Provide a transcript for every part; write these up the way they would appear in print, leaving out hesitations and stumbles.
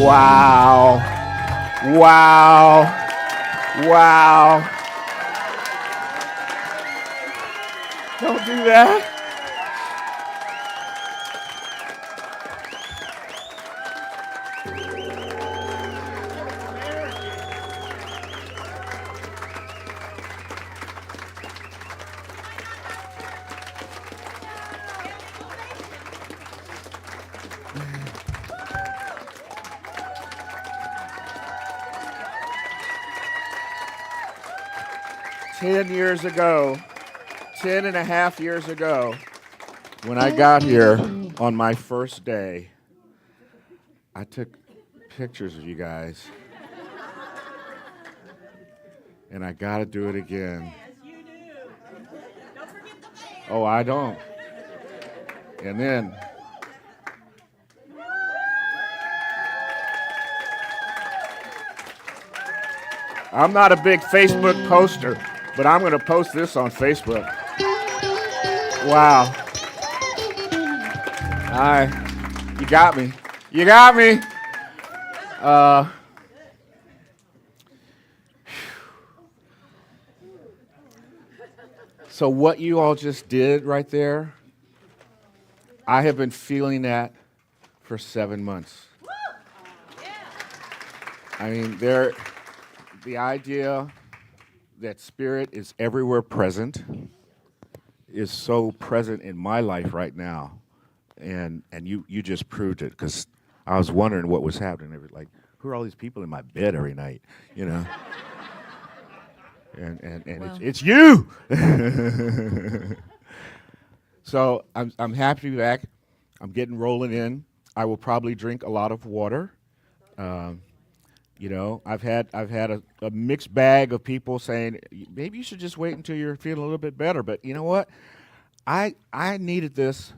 Wow. Wow. Wow. Don't do that. 10 years ago, 10 and a half years ago, when I got here on my first day, I took pictures of you guys. And I got to do it again. Oh, I don't. And then, I'm not a big Facebook poster, but I'm going to post this on Facebook. Wow. You got me. You got me. So what you all just did right there, I have been feeling that for 7 months. I mean, the idea that spirit is everywhere present is so present in my life right now. And you just proved it, because I was wondering what was happening. Like, who are all these people in my bed every night, you know? And well, it's you. So I'm happy to be back. I'm getting rolling in. I will probably drink a lot of water. You know, I've had a mixed bag of people saying maybe you should just wait until you're feeling a little bit better. But you know what? I needed this.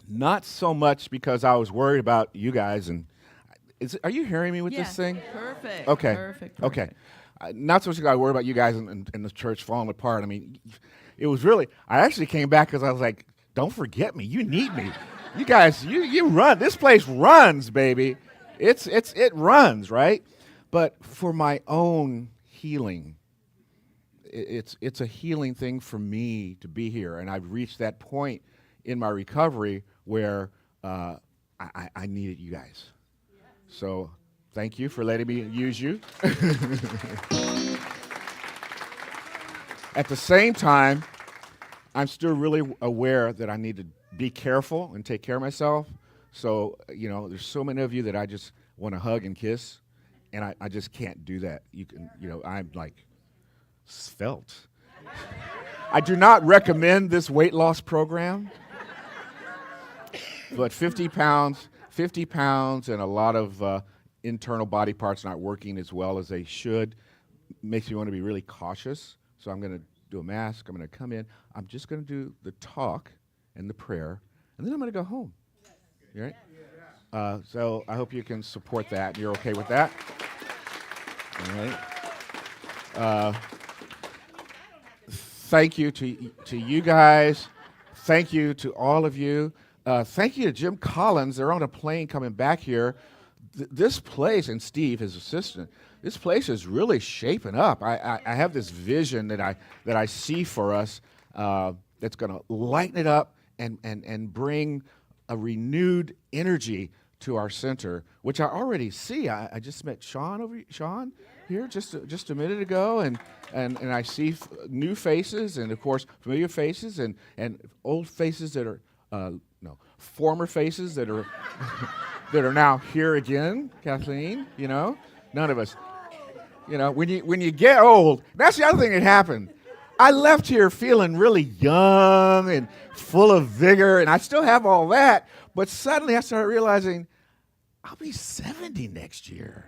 Not so much because I was worried about you guys and. Are you hearing me with this thing? Perfect. Okay. Perfect. Okay. Not so much because I worry about you guys and the church falling apart. I mean, it was really, I actually came back because I was like, don't forget me. You need me. You guys, you run. This place runs, baby. It runs, right? But for my own healing, it's a healing thing for me to be here. And I've reached that point in my recovery where I needed you guys. So thank you for letting me use you. At the same time, I'm still really aware that I need to be careful and take care of myself. So, you know, there's so many of you that I just want to hug and kiss, and I just can't do that. I'm like svelte. I do not recommend this weight loss program, but 50 pounds and a lot of internal body parts not working as well as they should makes me want to be really cautious. So I'm going to do a mask. I'm going to come in. I'm just going to do the talk and the prayer, and then I'm going to go home. You right? So I hope you can support that. You're okay with that? All right. Thank you to you guys. Thank you to all of you. Thank you to Jim Collins. They're on a plane coming back here. This place, and Steve, his assistant, this place is really shaping up. I have this vision that I see for us that's going to lighten it up and bring a renewed energy to our center, which I already see. I just met Sean here just a minute ago, and I see new faces, and of course familiar faces, and old faces that are former faces that are that are now here again. Kathleen, none of us. When you get old, that's the other thing that happened. I left here feeling really young and full of vigor, and I still have all that. But suddenly I started realizing I'll be 70 next year.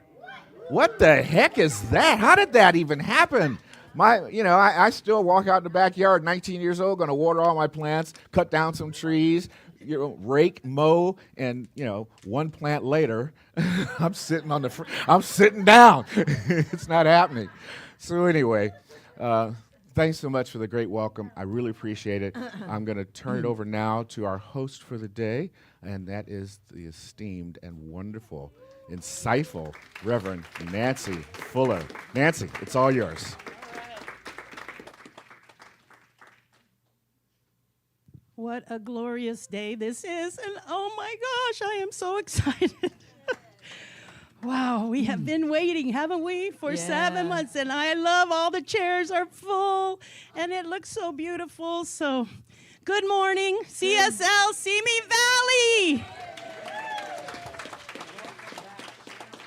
What the heck is that? How did that even happen? I still walk out in the backyard, 19 years old, going to water all my plants, cut down some trees, rake, mow, and one plant later, I'm sitting down. It's not happening. So anyway, Thanks so much for the great welcome. I really appreciate it. I'm going to turn it over now to our host for the day, and that is the esteemed and wonderful, insightful Reverend Nancy Fuller. Nancy, it's all yours. What a glorious day this is, and oh my gosh, I am so excited. Wow, we have been waiting, haven't we, for 7 months, and I love all the chairs are full, and it looks so beautiful. So, good morning, CSL Simi Valley.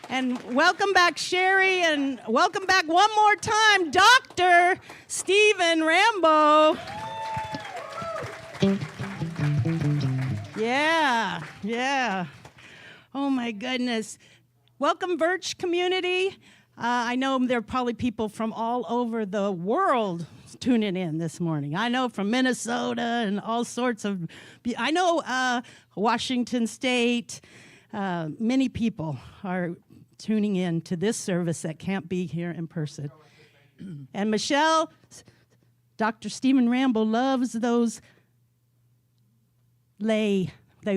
And welcome back, Sherry, and welcome back one more time, Dr. Stephen Rambo. Yeah. Oh, my goodness. Welcome, Birch community. I know there are probably people from all over the world tuning in this morning. I know from Minnesota and all sorts of, I know Washington State. Many people are tuning in to this service that can't be here in person. And Michelle, Dr. Stephen Rambo loves those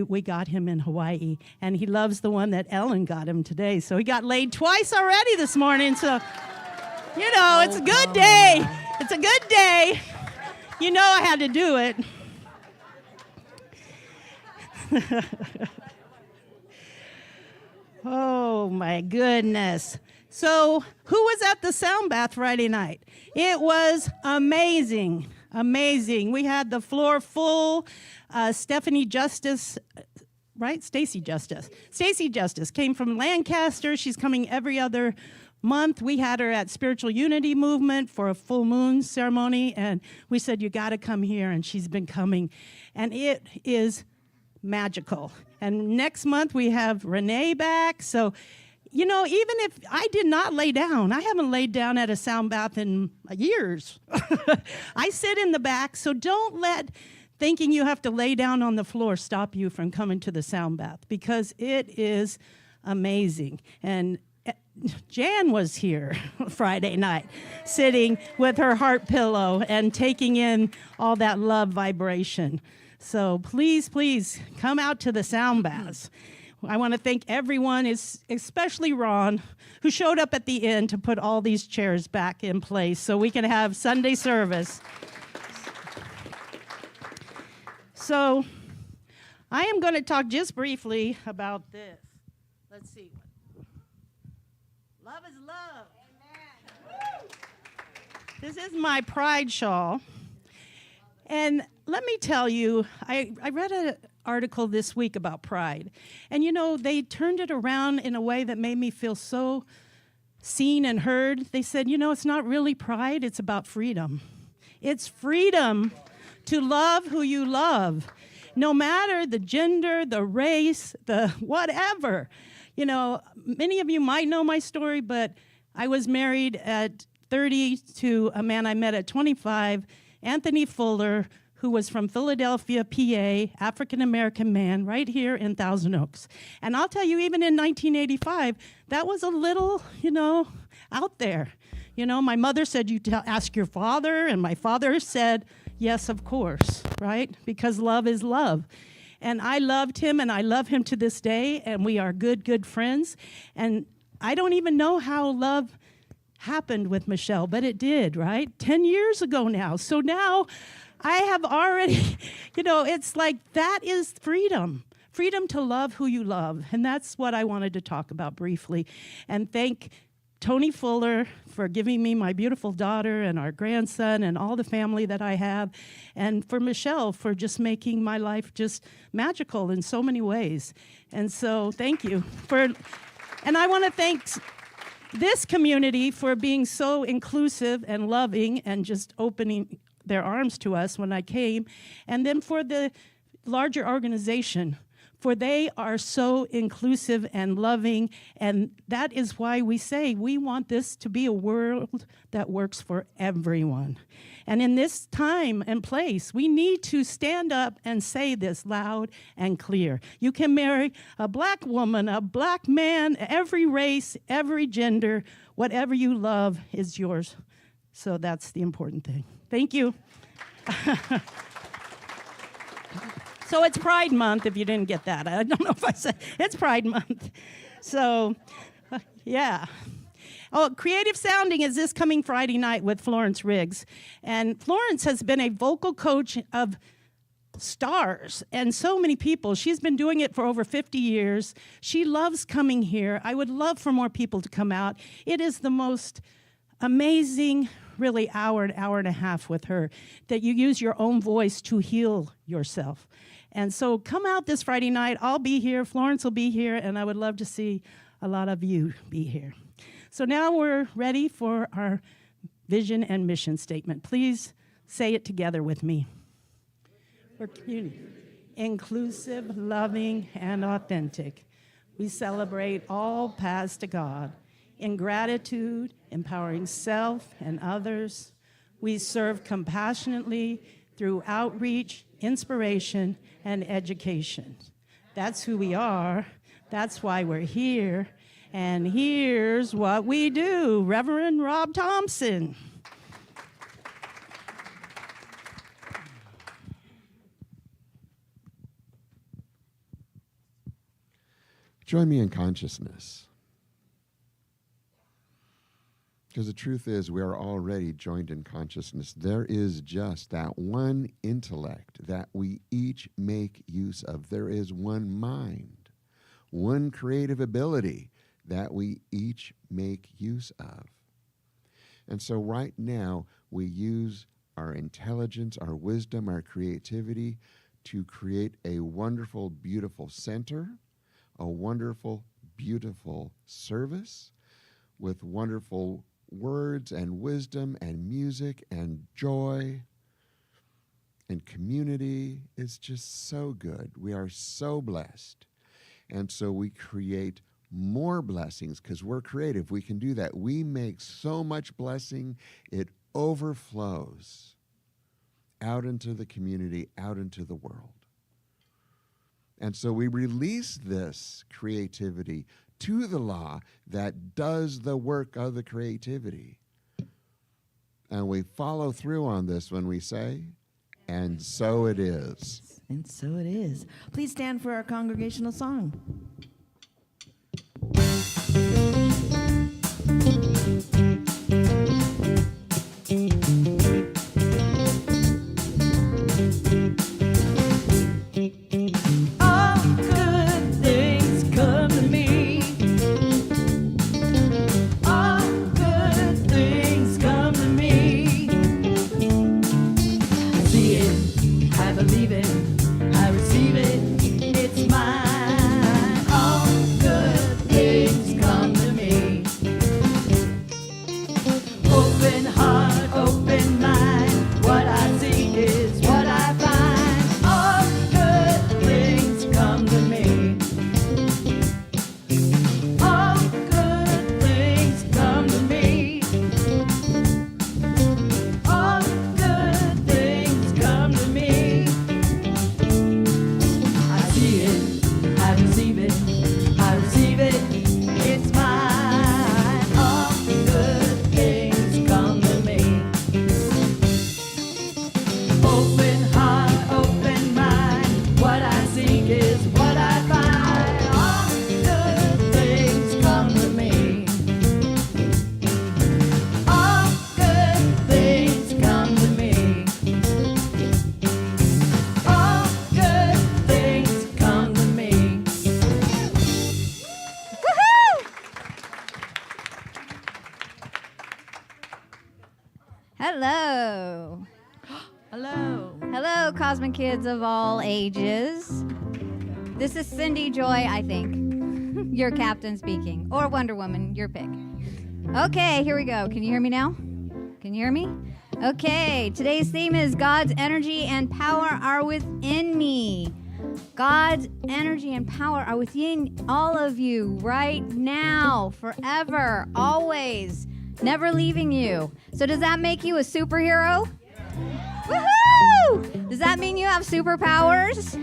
we got him in Hawaii, and he loves the one that Ellen got him today. So he got laid twice already this morning. So, it's a good day. It's a good day. You know I had to do it. Oh, my goodness. So who was at the sound bath Friday night? It was amazing. Amazing. We had the floor full. Stephanie Justice, right? Stacy Justice. Stacy Justice came from Lancaster. She's coming every other month. We had her at Spiritual Unity Movement for a full moon ceremony, and we said, you got to come here, and she's been coming. And it is magical. And next month, we have Renee back. So, even if I did not lay down, I haven't laid down at a sound bath in years. I sit in the back, so don't let thinking you have to lay down on the floor stop you from coming to the sound bath, because it is amazing. And Jan was here Friday night, sitting with her heart pillow and taking in all that love vibration. So please, please come out to the sound baths. I want to thank everyone, especially Ron, who showed up at the end to put all these chairs back in place so we can have Sunday service. So I am going to talk just briefly about this. Let's see. Love is love. Amen. This is my pride shawl. And let me tell you, I read an article this week about pride. And, they turned it around in a way that made me feel so seen and heard. They said, it's not really pride, it's about freedom. It's freedom to love who you love, no matter the gender, the race, the whatever. Many of you might know my story, but I was married at 30 to a man I met at 25, Anthony Fuller, who was from Philadelphia, PA, African-American man, right here in Thousand Oaks. And I'll tell you, even in 1985, that was a little, out there. My mother said, you ask your father, and my father said, yes, of course, right? Because love is love. And I loved him, and I love him to this day, and we are good, good friends. And I don't even know how love happened with Michelle, but it did, right? 10 years ago now. So now I have already, it's like that is freedom. Freedom to love who you love. And that's what I wanted to talk about briefly. And thank Tony Fuller for giving me my beautiful daughter and our grandson and all the family that I have. And for Michelle for just making my life just magical in so many ways. And so thank you. And I want to thank this community for being so inclusive and loving and just opening their arms to us when I came. And then for the larger organization, for they are so inclusive and loving, and that is why we say we want this to be a world that works for everyone. And in this time and place, we need to stand up and say this loud and clear. You can marry a black woman, a black man, every race, every gender, whatever you love is yours. So that's the important thing. Thank you. So it's Pride Month, if you didn't get that. I don't know if I said it's Pride Month. So, yeah. Oh, Creative Sounding is this coming Friday night with Florence Riggs. And Florence has been a vocal coach of stars and so many people. She's been doing it for over 50 years. She loves coming here. I would love for more people to come out. It is the most amazing, really, hour and a half with her, that you use your own voice to heal yourself. And so come out this Friday night. I'll be here. Florence will be here. And I would love to see a lot of you be here. So now we're ready for our vision and mission statement. Please say it together with me. For community, inclusive, loving, and authentic. We celebrate all paths to God. In gratitude, empowering self and others, we serve compassionately through outreach, inspiration, and education. That's who we are. That's why we're here. And here's what we do. Reverend Rob Thompson. Join me in consciousness. Because the truth is, we are already joined in consciousness. There is just that one intellect that we each make use of. There is one mind, one creative ability that we each make use of. And so right now, we use our intelligence, our wisdom, our creativity to create a wonderful, beautiful center, a wonderful, beautiful service with wonderful words and wisdom and music and joy and community. Is just so good. We are so blessed. And so we create more blessings because we're creative. We can do that. We make so much blessing, it overflows out into the community, out into the world. And so we release this creativity to the law that does the work of the creativity. And we follow through on this when we say, and so it is. And so it is. Please stand for our congregational song. Hello. Hello. Hello, Cosmic Kids of all ages. This is Cindy Joy, I think. Your captain speaking. Or Wonder Woman, your pick. Okay, here we go. Can you hear me now? Can you hear me? Okay, today's theme is God's energy and power are within me. God's energy and power are within all of you right now, forever, always, never leaving you. So does that make you a superhero? Woohoo! Woohoo! Does that mean you have superpowers?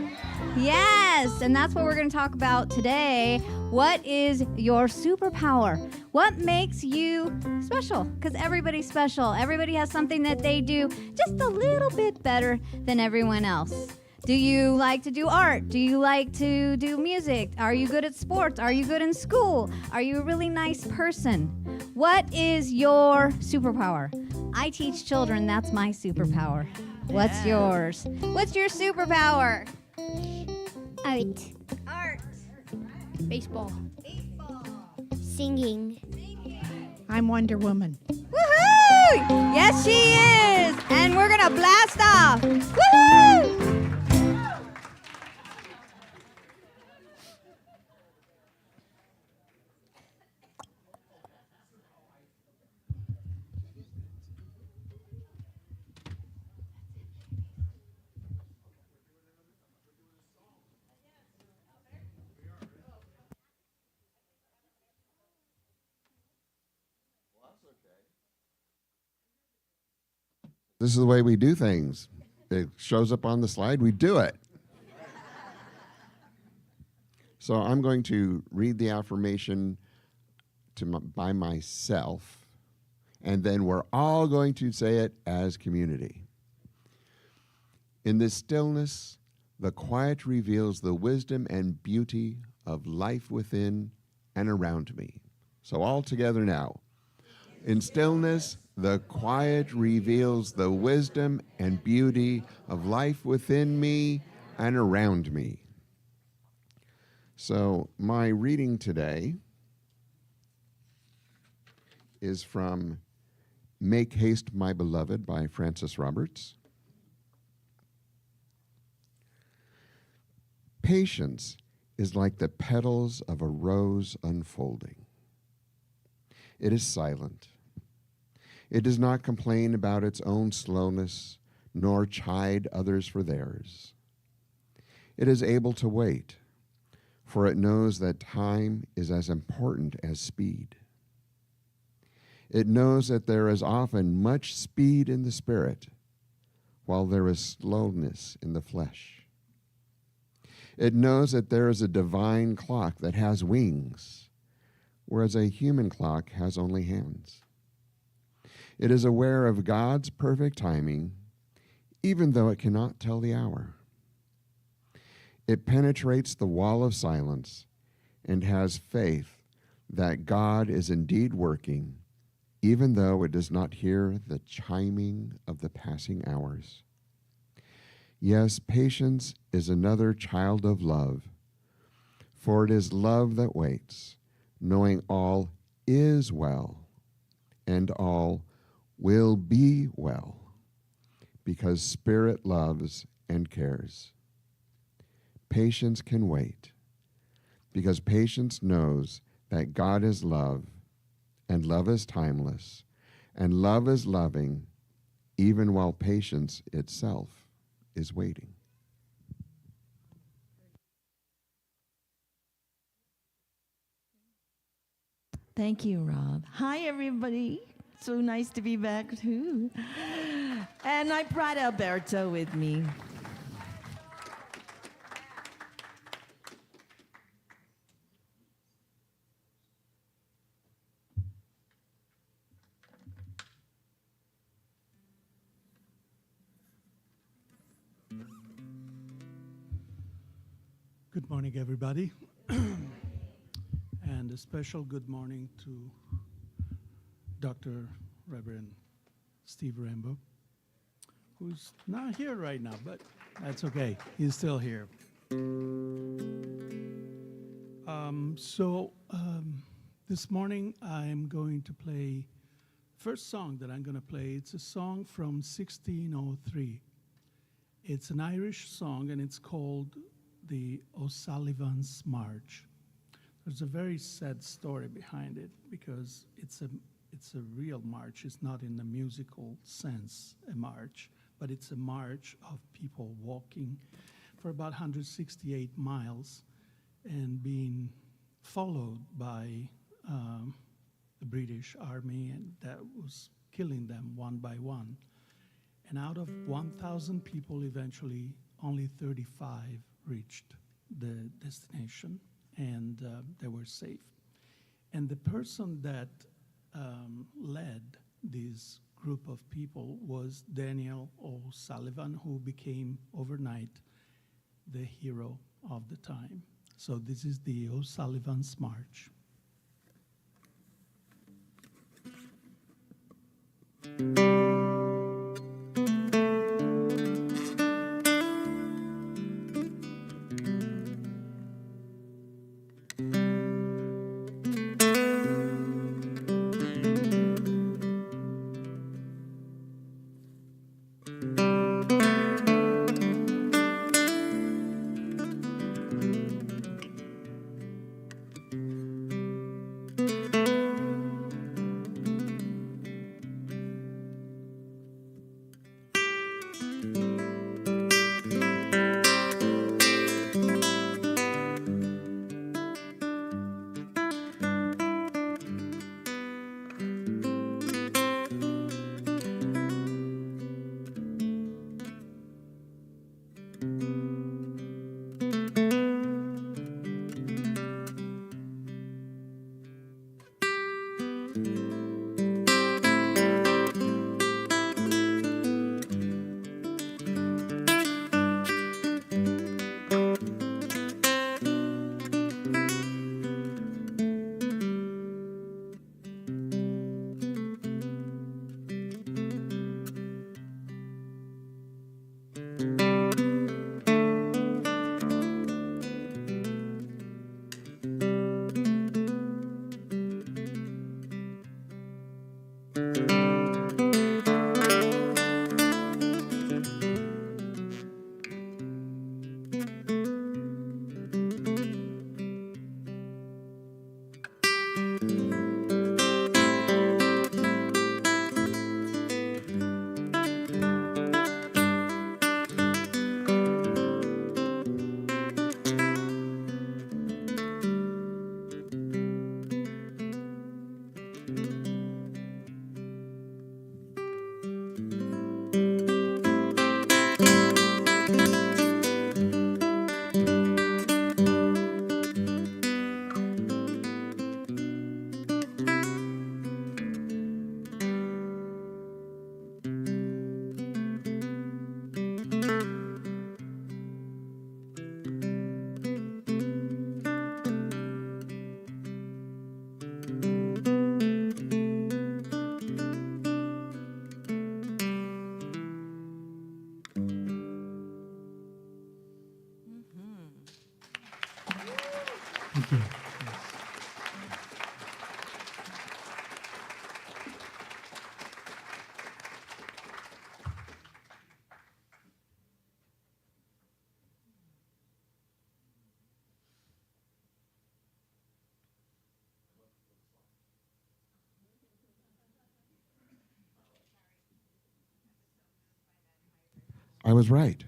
Yes, and that's what we're going to talk about today. What is your superpower? What makes you special? Because everybody's special. Everybody has something that they do just a little bit better than everyone else. Do you like to do art? Do you like to do music? Are you good at sports? Are you good in school? Are you a really nice person? What is your superpower? I teach children. That's my superpower. What's yours? What's your superpower? Art. Art. Baseball. Baseball. Singing. I'm Wonder Woman. Woohoo! Yes, she is. And we're gonna blast off. Woohoo! This is the way we do things. It shows up on the slide, we do it. So I'm going to read the affirmation by myself, and then we're all going to say it as community. In this stillness, the quiet reveals the wisdom and beauty of life within and around me. So all together now. In stillness, the quiet reveals the wisdom and beauty of life within me and around me. So my reading today is from Make Haste, My Beloved by Francis Roberts. Patience is like the petals of a rose unfolding. It is silent. It does not complain about its own slowness, nor chide others for theirs. It is able to wait, for it knows that time is as important as speed. It knows that there is often much speed in the spirit, while there is slowness in the flesh. It knows that there is a divine clock that has wings, whereas a human clock has only hands. It is aware of God's perfect timing, even though it cannot tell the hour. It penetrates the wall of silence and has faith that God is indeed working, even though it does not hear the chiming of the passing hours. Yes, patience is another child of love, for it is love that waits, knowing all is well and all will be well, because Spirit loves and cares. Patience can wait, because patience knows that God is love, and love is timeless, and love is loving, even while patience itself is waiting. Thank you, Rob. Hi, everybody. So nice to be back, too. And I brought Alberto with me. Good morning, everybody. And a special good morning to Dr. Reverend Steve Rambo, who's not here right now, but that's okay. He's still here. This morning I'm going to play, first song that I'm going to play, it's a song from 1603. It's an Irish song, and it's called the O'Sullivan's March. There's a very sad story behind it, because it's a real march. It's not in the musical sense a march, but it's a march of people walking for about 168 miles and being followed by the British Army, and that was killing them one by one. And out of 1,000 people, eventually, only 35 reached the destination, and they were safe. And the person that led this group of people was Daniel O'Sullivan, who became overnight the hero of the time. So this is the O'Sullivan's March. Thank you. I was right.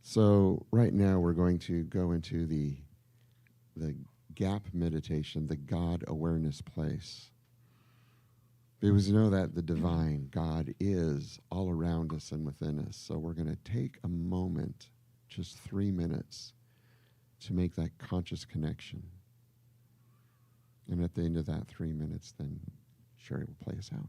So right now we're going to go into the gap meditation, the God awareness place. Because we know that the divine, God, is all around us and within us. So we're going to take a moment, just 3 minutes, to make that conscious connection. And at the end of that 3 minutes, then Sherry will play us out.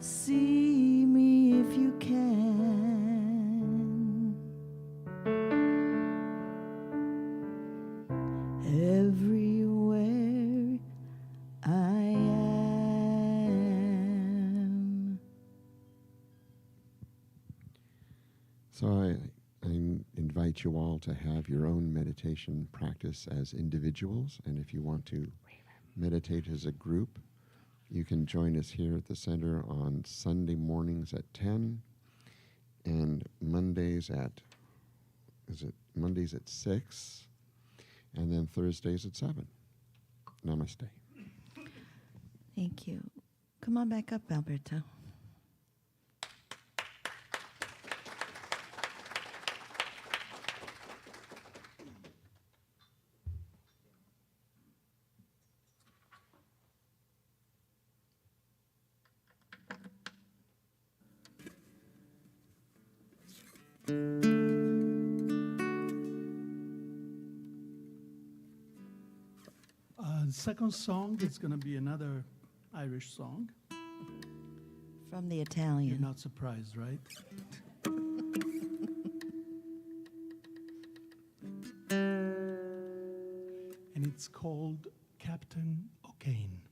See me if you can. Everywhere I am. So I invite you all to have your own meditation practice as individuals, and if you want to meditate as a group, you can join us here at the center on Sunday mornings at 10 and Mondays at 6 and then Thursdays at 7. Namaste. Thank you. Come on back up, Alberto. The second song is going to be another Irish song. From the You're Italian. not surprised, right? And it's called Captain O'Kane.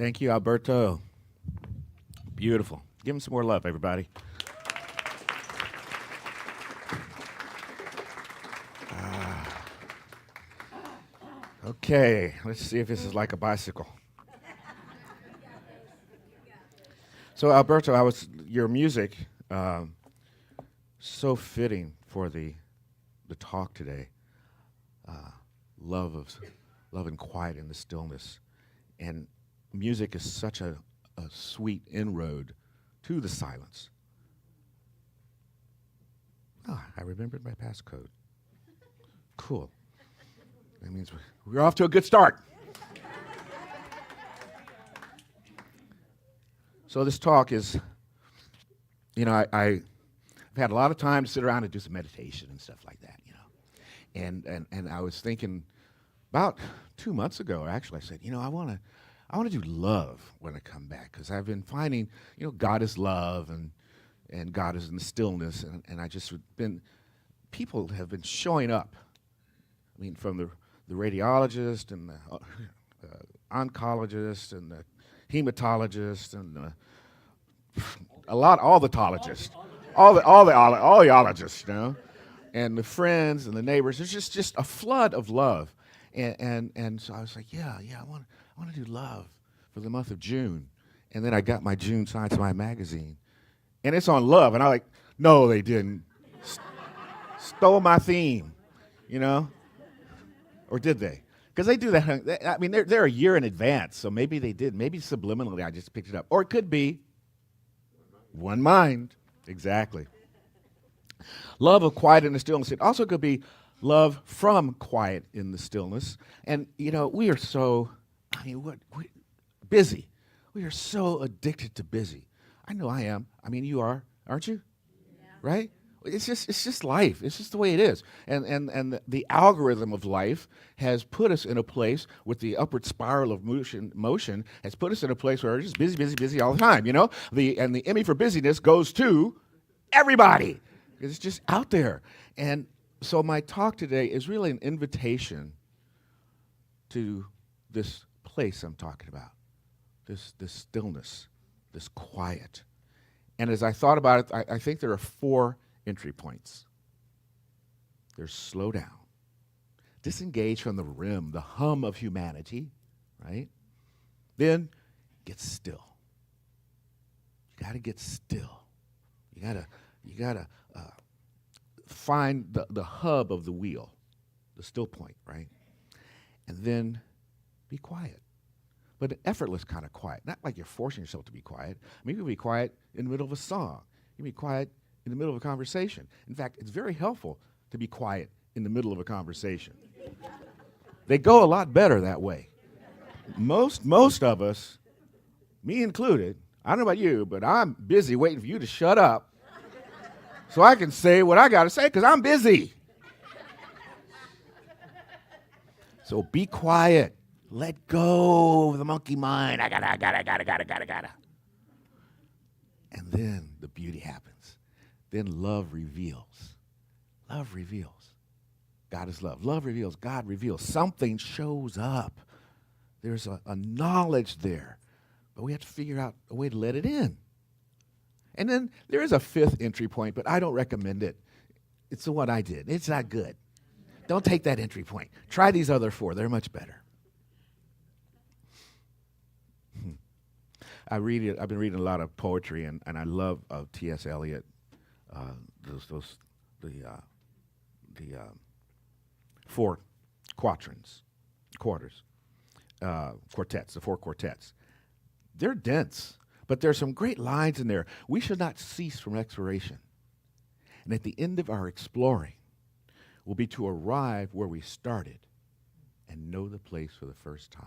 Thank you, Alberto. Beautiful. Give him some more love, everybody. Okay, let's see if this is like a bicycle. So, Alberto, your music, so fitting for the talk today. Love and quiet in the stillness, and music is such a sweet inroad to the silence. I remembered my passcode. Cool. That means we're off to a good start. So this talk is, I've had a lot of time to sit around and do some meditation and stuff like that, And I was thinking about 2 months ago, actually, I said, I want to do love when I come back, because I've been finding, God is love and God is in the stillness, and I just people have been showing up. I mean, from the radiologist and the oncologist and the hematologist and all the ologists, all the ologists, and the friends and the neighbors. There's just a flood of love, and so I was like, yeah, I want to do love for the month of June, and then I got my June Science Mind magazine, and it's on love, and I'm like, no, they didn't. Stole my theme, or did they? Because they do that. I mean, they're a year in advance, so maybe they did. Maybe subliminally I just picked it up. Or it could be one mind. Exactly. Love of quiet in the stillness. It also could be love from quiet in the stillness. And, we are so, busy. We are so addicted to busy. I know I am. You are, aren't you? Yeah. Right? It's just life. It's just the way it is. And the algorithm of life has put us in a place with the upward spiral of motion has put us in a place where we're just busy all the time, And the Emmy for busyness goes to everybody. It's just out there. And so my talk today is really an invitation to this place I'm talking about, this stillness, this quiet. And as I thought about it, I think there are 4 entry points. There's slow down, disengage from the rim, the hum of humanity, right? Then get still. You got to get still. You got to find the hub of the wheel, the still point, right? And then be quiet, but an effortless kind of quiet, not like you're forcing yourself to be quiet. You can be quiet in the middle of a song. You can be quiet in the middle of a conversation. In fact, it's very helpful to be quiet in the middle of a conversation. They go a lot better that way. Most of us, me included, I don't know about you, but I'm busy waiting for you to shut up so I can say what I got to say because I'm busy. So be quiet. Let go of the monkey mind. I gotta. And then the beauty happens. Then love reveals. Love reveals. God is love. Love reveals. God reveals. Something shows up. There's a knowledge there. But we have to figure out a way to let it in. And then there is a 5th entry point, but I don't recommend it. It's the one I did. It's not good. Don't take that entry point. Try these other 4. They're much better. I've been reading a lot of poetry, and I love T.S. Eliot. The 4 quartets, the 4 quartets. They're dense, but there's some great lines in there. We should not cease from exploration. And at the end of our exploring will be to arrive where we started and know the place for the first time.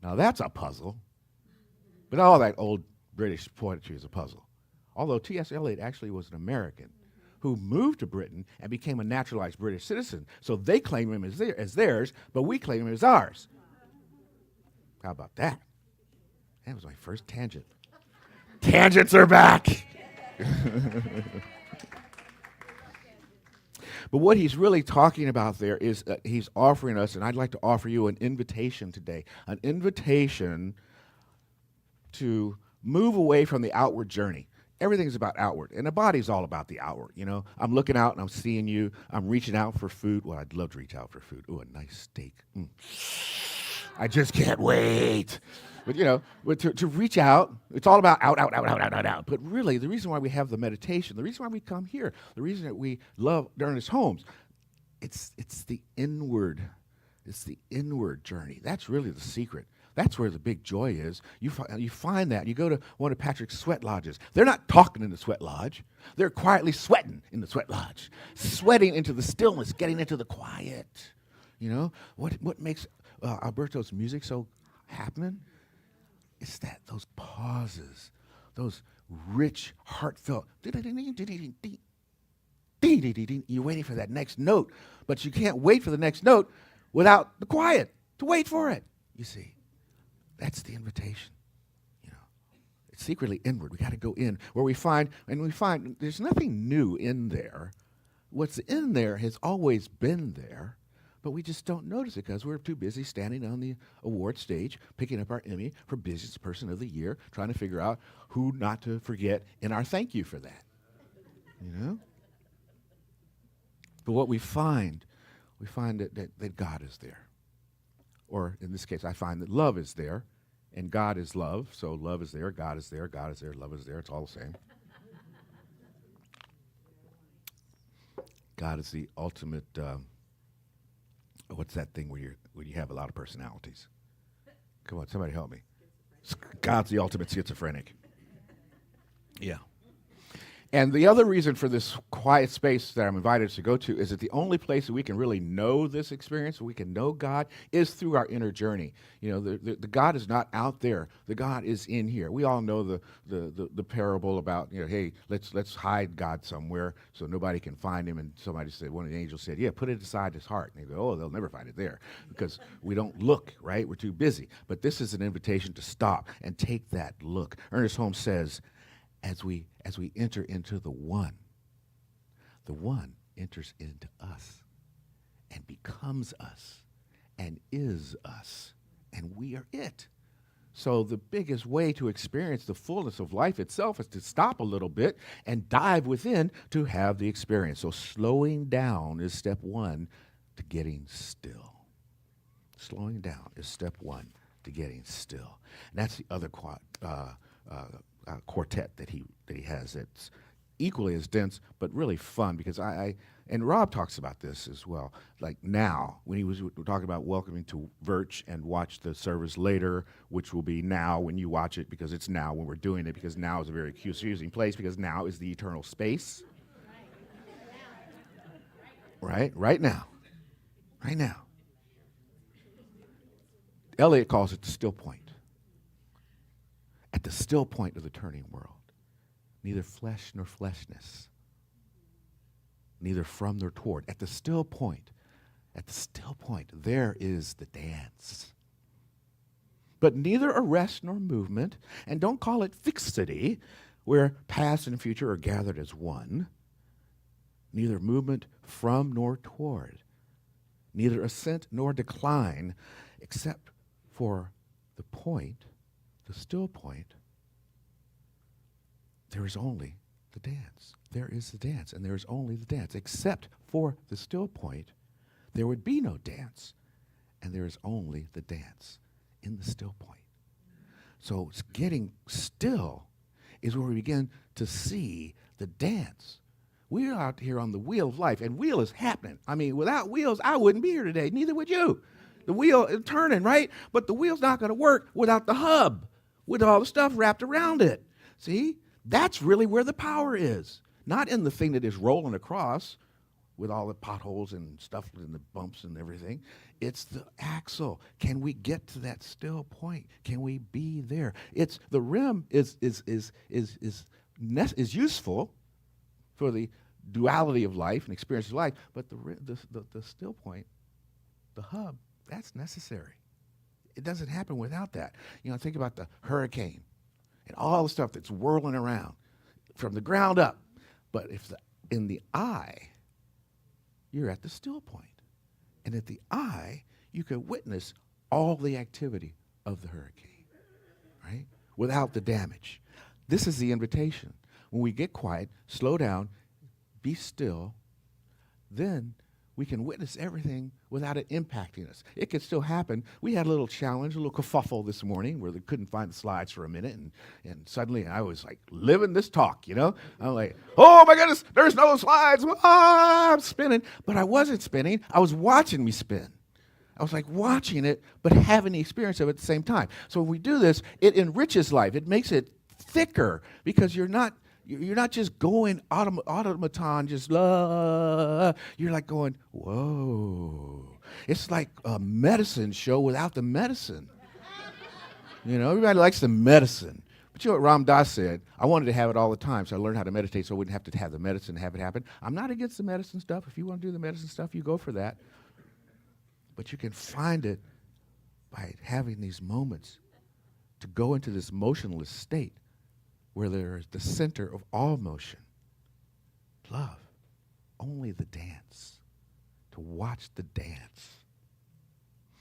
Now that's a puzzle, but all that old British poetry is a puzzle. Although T.S. Eliot actually was an American who moved to Britain and became a naturalized British citizen. So they claim him as theirs, but we claim him as ours. How about that? That was my first tangent. Tangents are back. But what he's really talking about there is he's offering us, and I'd like to offer you an invitation today, an invitation to move away from the outward journey. Everything's about outward, and the body's all about the outward. You know, I'm looking out and I'm seeing you. I'm reaching out for food. Well, I'd love to reach out for food. Oh, a nice steak. I just can't wait. But you know, to reach out, it's all about out, out, out, out, out, out, out. But really, the reason why we have the meditation, the reason why we come here, the reason that we love Darnest Homes, it's the inward. It's the inward journey. That's really the secret. That's where the big joy is. You find that. You go to one of Patrick's sweat lodges. They're not talking in the sweat lodge. They're quietly sweating in the sweat lodge, sweating into the stillness, getting into the quiet. You know, what makes Alberto's music so happening? It's that those pauses, those rich, heartfelt. You're waiting for that next note, but you can't wait for the next note without the quiet to wait for it. You see, that's the invitation. You know, it's secretly inward. We got to go in where we find there's nothing new in there. What's in there has always been there. But we just don't notice it because we're too busy standing on the award stage, picking up our Emmy for Busiest Person of the Year, trying to figure out who not to forget in our thank you for that. You know? But what we find that God is there. Or in this case, I find that love is there, and God is love. So love is there, God is there, God is there, love is there. It's all the same. God is the ultimate... what's that thing where you have a lot of personalities? Come on, somebody help me. God's the ultimate schizophrenic. Yeah. And the other reason for this quiet space that I'm invited to go to is that the only place that we can really know this experience, we can know God, is through our inner journey. You know, the God is not out there. The God is in here. We all know the parable about, you know, hey, let's hide God somewhere so nobody can find him. And somebody said, one of the angels said, yeah, put it inside his heart. And they go, oh, they'll never find it there because we don't look, right? We're too busy. But this is an invitation to stop and take that look. Ernest Holmes says, as we enter into the one enters into us and becomes us and is us, and we are it. So the biggest way to experience the fullness of life itself is to stop a little bit and dive within to have the experience. So slowing down is step one to getting still. Slowing down is step one to getting still. And that's the other quartet that he has that's equally as dense but really fun because and Rob talks about this as well. Like now, when he was talking about welcoming to Virch and watch the service later, which will be now when you watch it because it's now when we're doing it because now is a very confusing place because now is the eternal space. Right now. Eliot calls it the still point. At the still point of the turning world, neither flesh nor fleshness, neither from nor toward. At the still point, there is the dance. But neither arrest nor movement, and don't call it fixity, where past and future are gathered as one. Neither movement from nor toward, neither ascent nor decline, except for the point, the still point, there is only the dance. There is the dance, and there is only the dance. Except for the still point, there would be no dance, and there is only the dance in the still point. So getting still is where we begin to see the dance. We're out here on the wheel of life, and wheel is happening. I mean, without wheels, I wouldn't be here today. Neither would you. The wheel is turning, right? But the wheel's not going to work without the hub, with all the stuff wrapped around it. See? That's really where the power is. Not in the thing that is rolling across with all the potholes and stuff and the bumps and everything. It's the axle. Can we get to that still point? Can we be there? It's the rim is useful for the duality of life and experience of life, but the still point, the hub, that's necessary. It doesn't happen without that. You know, think about the hurricane and all the stuff that's whirling around from the ground up. But if in the eye, you're at the still point. And at the eye, you can witness all the activity of the hurricane, right? without the damage. This is the invitation. When we get quiet, slow down, be still, then we can witness everything without it impacting us. It could still happen. We had a little challenge, a little kerfuffle this morning where they couldn't find the slides for a minute, and suddenly I was like living this talk, you know? I'm like, oh my goodness, there's no slides. Ah, I'm spinning. But I wasn't spinning. I was watching me spin. I was like watching it, but having the experience of it at the same time. So when we do this, it enriches life. It makes it thicker because you're not just going automaton, just you're like going, whoa. It's like a medicine show without the medicine. You know, everybody likes the medicine. But you know what Ram Dass said? I wanted to have it all the time, so I learned how to meditate so I wouldn't have to have the medicine to have it happen. I'm not against the medicine stuff. If you want to do the medicine stuff, you go for that. But you can find it by having these moments to go into this motionless state where there is the center of all motion. Love, only the dance, to watch the dance.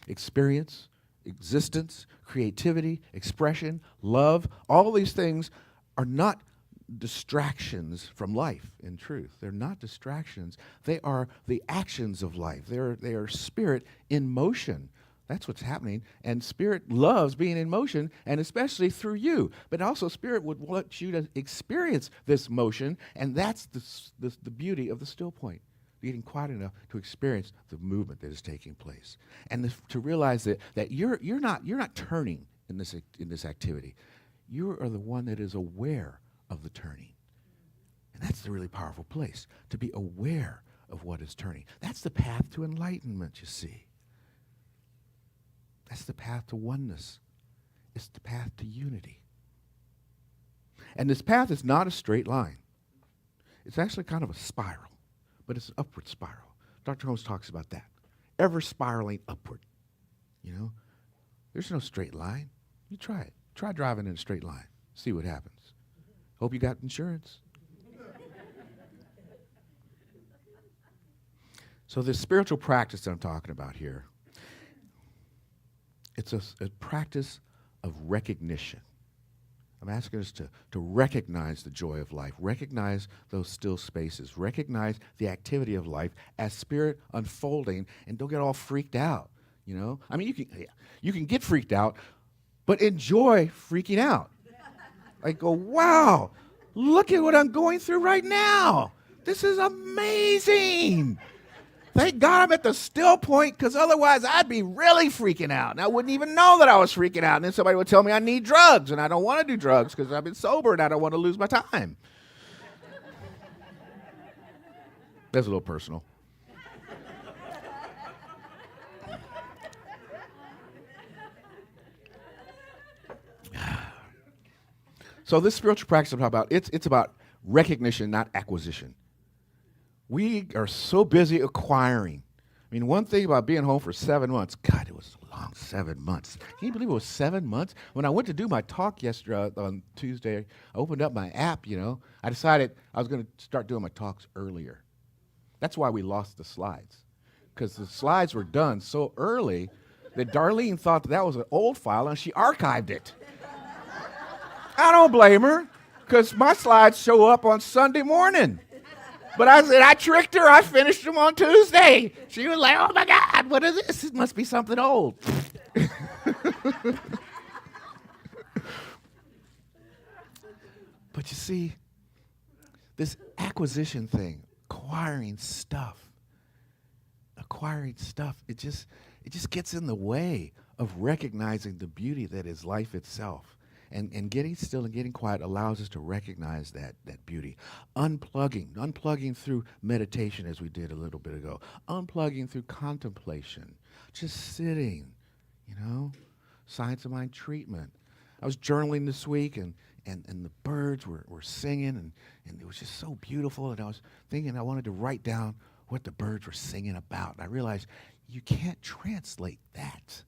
Experience, existence, creativity, expression, love, all these things are not distractions from life, in truth. They're not distractions. They are the actions of life. They are spirit in motion. That's what's happening. And spirit loves being in motion, and especially through you. But also spirit would want you to experience this motion, and that's the beauty of the still point. Getting quiet enough to experience the movement that is taking place. And to realize that you're not turning in this activity. You are the one that is aware of the turning. And that's the really powerful place, to be aware of what is turning. That's the path to enlightenment, you see. That's the path to oneness. It's the path to unity. And this path is not a straight line. It's actually kind of a spiral, but it's an upward spiral. Dr. Holmes talks about that. Ever spiraling upward. You know? There's no straight line. You try it. Try driving in a straight line. See what happens. Hope you got insurance. So this spiritual practice that I'm talking about here, it's a practice of recognition. I'm asking us to recognize the joy of life, recognize those still spaces, recognize the activity of life as spirit unfolding, and don't get all freaked out, you know? I mean, you can get freaked out, but enjoy freaking out. Like, go, wow, look at what I'm going through right now. This is amazing. Thank God I'm at the still point, because otherwise I'd be really freaking out. And I wouldn't even know that I was freaking out. And then somebody would tell me I need drugs, and I don't want to do drugs because I've been sober and I don't want to lose my time. That's a little personal. So this spiritual practice I'm talking about, it's about recognition, not acquisition. We are so busy acquiring. I mean, one thing about being home for 7 months, God, it was a long 7 months. Can you believe it was 7 months? When I went to do my talk yesterday on Tuesday, I opened up my app, you know. I decided I was going to start doing my talks earlier. That's why we lost the slides, because the slides were done so early that Darlene thought that was an old file, and she archived it. I don't blame her, because my slides show up on Sunday morning. But I said, I tricked her. I finished them on Tuesday. She was like, oh, my God, what is this? It must be something old. But you see, this acquisition thing, acquiring stuff, it just gets in the way of recognizing the beauty that is life itself. And getting still and getting quiet allows us to recognize that beauty. Unplugging through meditation, as we did a little bit ago. Unplugging through contemplation. Just sitting, you know. Science of Mind treatment. I was journaling this week, and the birds were singing, and it was just so beautiful. And I was thinking I wanted to write down what the birds were singing about. And I realized you can't translate that,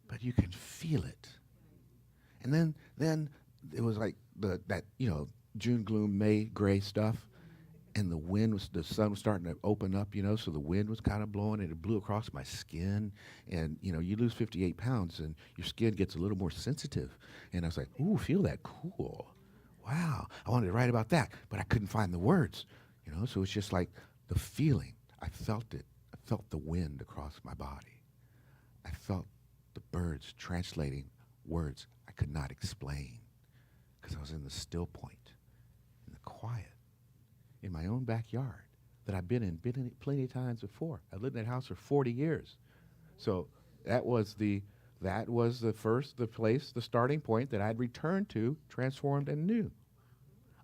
but you can feel it. And then it was like that June gloom, May gray stuff. and the sun was starting to open up, so the wind was kind of blowing, and it blew across my skin. And, you lose 58 pounds, and your skin gets a little more sensitive. And I was like, ooh, feel that cool. Wow. I wanted to write about that, but I couldn't find the words, so it's just like the feeling. I felt it. I felt the wind across my body. I felt the birds translating words I could not explain because I was in the still point, in the quiet, in my own backyard that I've been in plenty of times before. I lived in that house for 40 years. So that was the starting point that I'd returned to, transformed and new.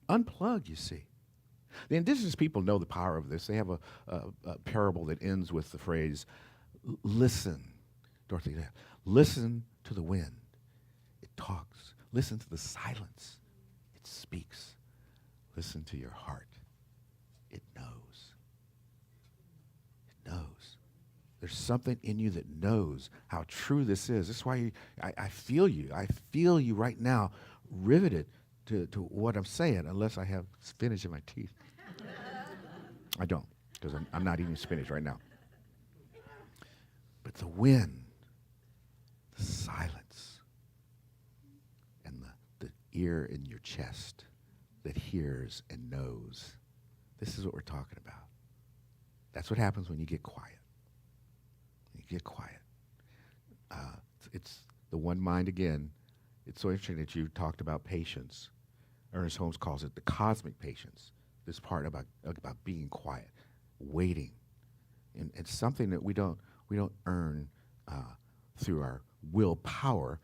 Unplug, you see. The indigenous people know the power of this. They have a parable that ends with the phrase, listen, Dorothy, listen to the wind. It talks. Listen to the silence. It speaks. Listen to your heart. It knows. It knows. There's something in you that knows how true this is. That's why I feel you. I feel you right now, riveted to what I'm saying, unless I have spinach in my teeth. I don't, because I'm not eating spinach right now. But the wind, the silence, and the ear in your chest that hears and knows. This is what we're talking about. That's what happens when you get quiet. When you get quiet. It's the one mind again. It's so interesting that you talked about patience. Ernest Holmes calls it the cosmic patience. This part about being quiet, waiting, and it's something that we don't earn through our willpower.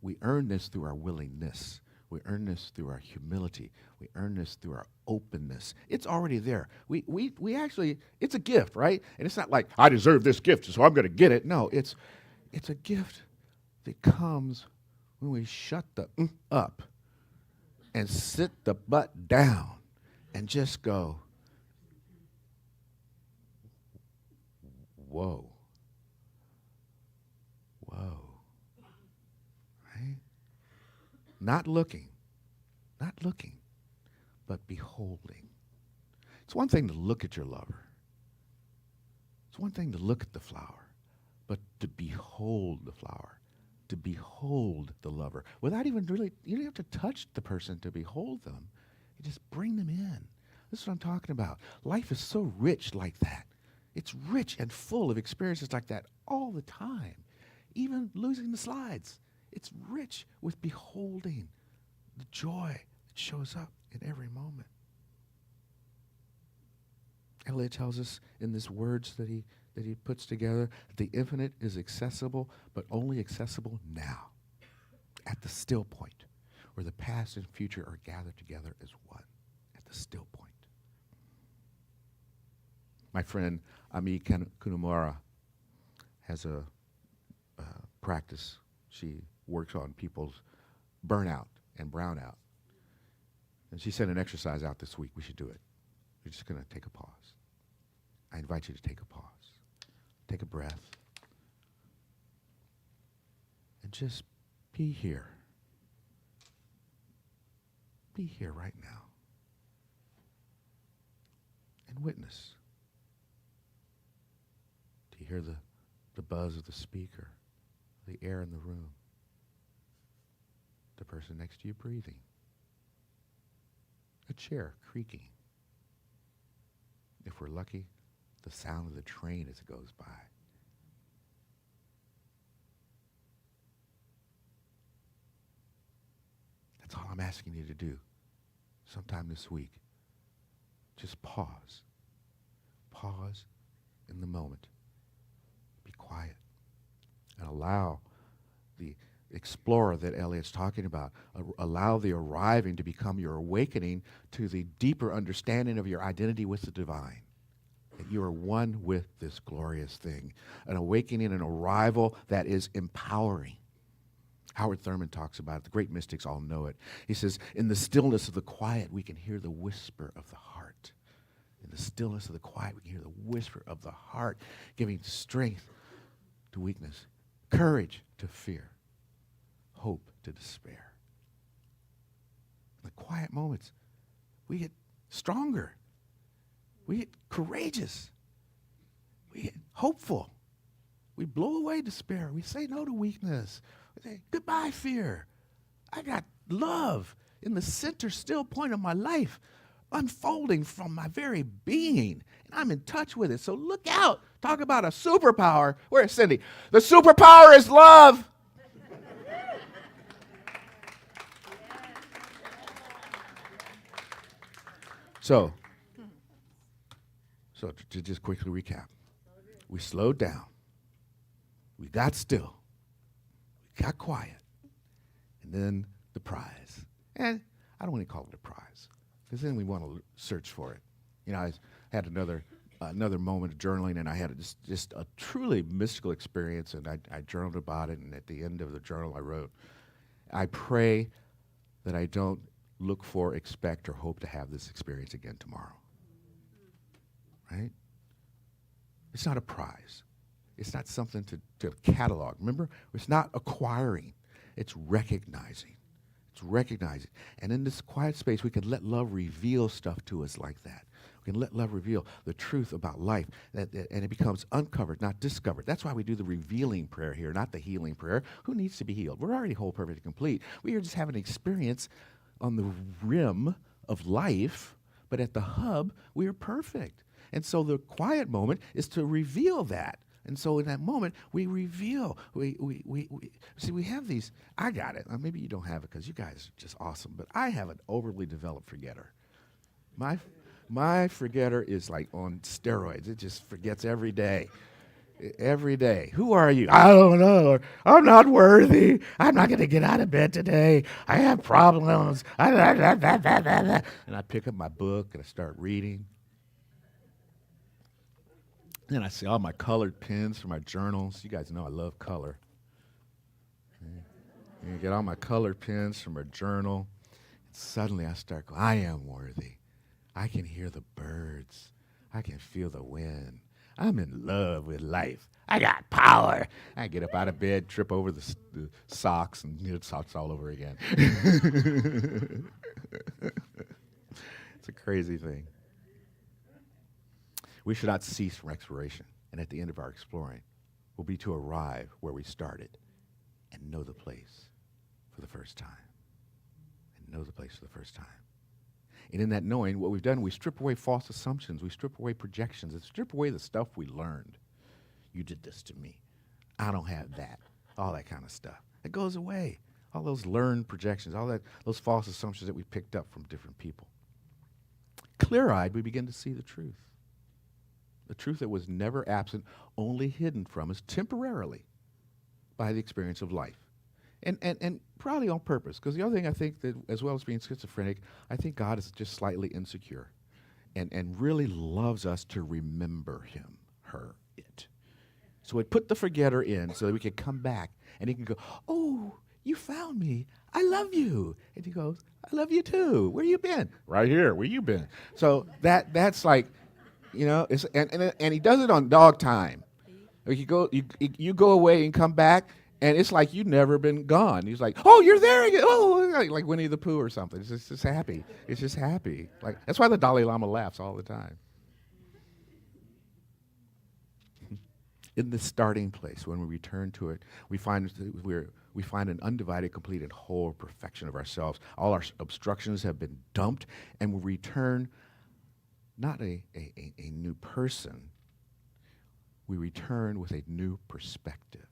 We earn this through our willingness. We earn this through our humility. We earn this through our openness. It's already there. We actually, it's a gift, right? And it's not like I deserve this gift, so I'm going to get it. No, it's a gift that comes when we shut the up and sit the butt down and just go, whoa, whoa, right? Not looking, but beholding. It's one thing to look at your lover. It's one thing to look at the flower, but to behold the flower, to behold the lover, without even really, you don't have to touch the person to behold them. You just bring them in. This is what I'm talking about. Life is so rich like that. It's rich and full of experiences like that all the time. Even losing the slides. It's rich with beholding the joy that shows up in every moment. Eliot tells us in these words that he puts together, that the infinite is accessible, but only accessible now, at the still point, where the past and future are gathered together as one, at the still point. My friend Ami Kunimura has a practice. She works on people's burnout and brownout. And she sent an exercise out this week. We should do it. We're just going to take a pause. I invite you to take a pause. Take a breath. And just be here. Be here right now. And witness. Do you hear the buzz of the speaker? The air in the room? The person next to you breathing? A chair creaking? If we're lucky, the sound of the train as it goes by. That's all I'm asking you to do sometime this week. Just pause. Pause in the moment. Be quiet. And allow the explorer that Eliot's talking about, allow the arriving to become your awakening to the deeper understanding of your identity with the divine. That you are one with this glorious thing. An awakening, an arrival that is empowering. Howard Thurman talks about it. The great mystics all know it. He says, in the stillness of the quiet, we can hear the whisper of the heart. In the stillness of the quiet, we can hear the whisper of the heart, giving strength to weakness, courage to fear, hope to despair. In the quiet moments, we get stronger. We get courageous. We get hopeful. We blow away despair. We say no to weakness. We say, goodbye, fear. I got love in the center, still point of my life, unfolding from my very being. And I'm in touch with it. So look out. Talk about a superpower. Where's Cindy? The superpower is love. So to just quickly recap, we slowed down. We got still. We got quiet. And then the prize. And I don't want to call it a prize, because then we want to search for it. You know, I had another moment of journaling, and I had just a truly mystical experience, and I journaled about it, and at the end of the journal I wrote, I pray that I don't look for, expect, or hope to have this experience again tomorrow. Right? It's not a prize. It's not something to catalog. Remember, it's not acquiring. It's recognizing. It's recognizing. And in this quiet space, we can let love reveal stuff to us like that. We can let love reveal the truth about life, and it becomes uncovered, not discovered. That's why we do the revealing prayer here, not the healing prayer. Who needs to be healed? We're already whole, perfect, and complete. We are just having an experience on the rim of life, but at the hub, we are perfect. And so the quiet moment is to reveal that. And so in that moment, we reveal. We have these. I got it. Maybe you don't have it because you guys are just awesome. But I have an overly developed forgetter. My forgetter is like on steroids. It just forgets every day. Every day. Who are you? I don't know. I'm not worthy. I'm not going to get out of bed today. I have problems. And I pick up my book and I start reading. Then I see all my colored pens for my journals. You guys know I love color. And I get all my colored pens from my journal. And suddenly I start going, I am worthy. I can hear the birds. I can feel the wind. I'm in love with life. I got power. I get up out of bed, trip over the socks, and get socks all over again. It's a crazy thing. We should not cease from exploration, and at the end of our exploring will be to arrive where we started and know the place for the first time. And know the place for the first time. And in that knowing, what we've done, we strip away false assumptions, we strip away projections, and strip away the stuff we learned. You did this to me. I don't have that. All that kind of stuff. It goes away. All those learned projections, those false assumptions that we picked up from different people. Clear-eyed, we begin to see the truth. The truth that was never absent, only hidden from us temporarily by the experience of life. And probably on purpose, because the other thing I think that, as well as being schizophrenic, I think God is just slightly insecure and really loves us to remember him, her, it. So he put the forgetter in so that we could come back and he can go, oh, you found me. I love you. And he goes, I love you too. Where you been? Right here. Where you been? So that's like, you know, and he does it on dog time. Like you go away and come back, and it's like you've never been gone. He's like, oh, you're there again. Oh, like Winnie the Pooh or something. It's just happy. It's just happy. Like that's why the Dalai Lama laughs all the time. In the starting place, when we return to it, we find an undivided, complete, and whole perfection of ourselves. All our obstructions have been dumped, and we return not a new person. We return with a new perspective.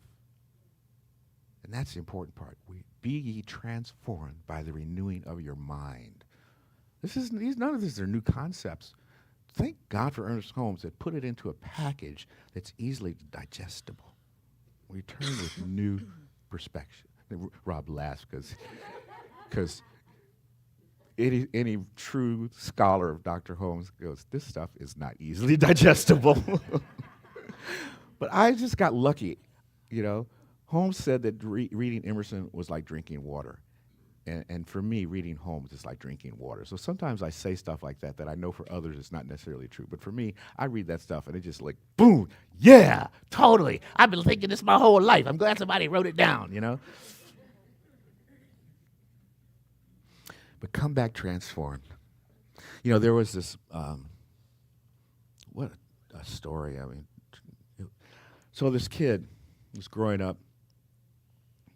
And that's the important part. Be ye transformed by the renewing of your mind. None of these are new concepts. Thank God for Ernest Holmes that put it into a package that's easily digestible. We return with new perspective. Rob laughs because any true scholar of Dr. Holmes goes, this stuff is not easily digestible. But I just got lucky, you know. Holmes said that reading Emerson was like drinking water. And for me, reading Holmes is like drinking water. So sometimes I say stuff like that I know for others it's not necessarily true. But for me, I read that stuff and it just like, boom, yeah, totally. I've been thinking this my whole life. I'm glad somebody wrote it down, you know. But come back transformed. You know, there was this what a story. I mean, so this kid was growing up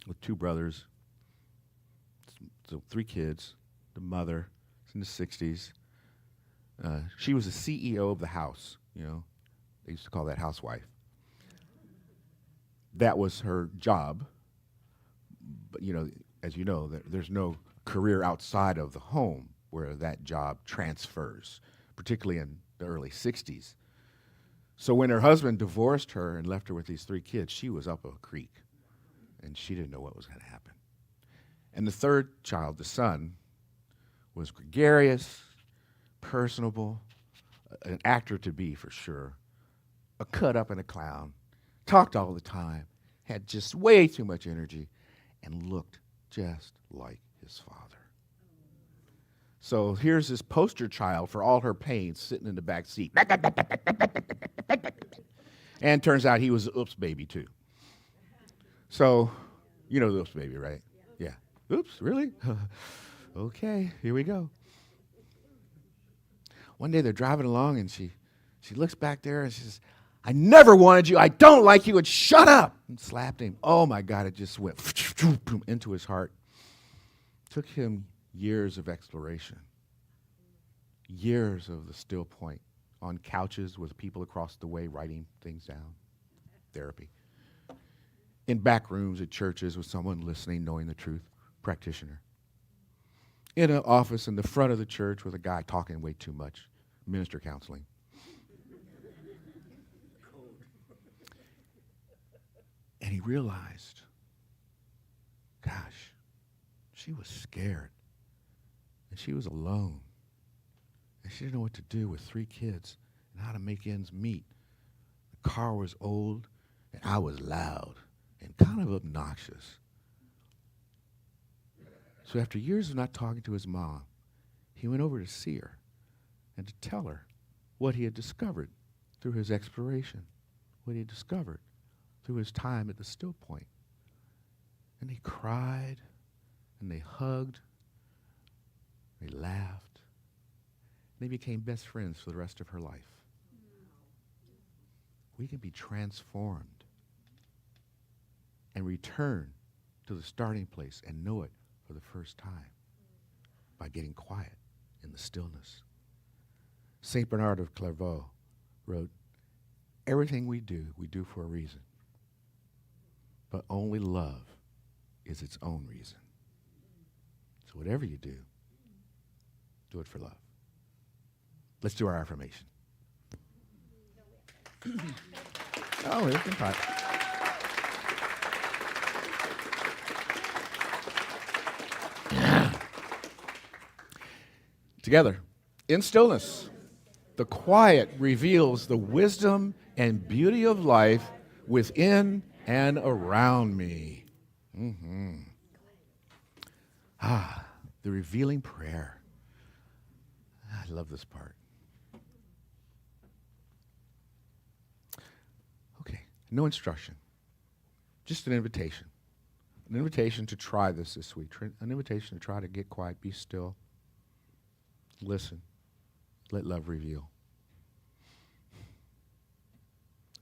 with two brothers, so 3 kids. The mother is in the 60s. She was the CEO of the house, you know. They used to call that housewife. That was her job. But, you know, as you know, there's no career outside of the home where that job transfers, particularly in the early 60s. So when her husband divorced her and left her with these 3 kids, she was up a creek, and she didn't know what was going to happen. And the third child, the son, was gregarious, personable, an actor to be for sure, a cut up and a clown, talked all the time, had just way too much energy, and looked just like his father. So here's this poster child for all her pains sitting in the back seat. And turns out he was the oops baby too. So, you know the oops baby, right? Yeah. Oops, really? Okay, here we go. One day they're driving along and she looks back there and she says, I never wanted you, I don't like you, and shut up! And slapped him. Oh my God, it just went into his heart. Took him years of exploration, years of the still point, on couches with people across the way writing things down, therapy. In back rooms at churches with someone listening, knowing the truth, practitioner. In an office in the front of the church with a guy talking way too much, minister counseling. And he realized, gosh, she was scared. And she was alone. And she didn't know what to do with 3 kids and how to make ends meet. The car was old, and I was loud and kind of obnoxious. So after years of not talking to his mom, he went over to see her and to tell her what he had discovered through his exploration, what he had discovered through his time at the still point. And they cried, and they hugged, they laughed. They became best friends for the rest of her life. We can be transformed and return to the starting place and know it for the first time by getting quiet in the stillness. St. Bernard of Clairvaux wrote, everything we do for a reason, but only love is its own reason. So whatever you do it for love. Let's do our affirmation. Oh, it's been fine. Together, in stillness, the quiet reveals the wisdom and beauty of life within and around me. The revealing prayer. I love this part. Okay, no instruction, just an invitation. An invitation to try this week. An invitation to try to get quiet, be still, listen, let love reveal.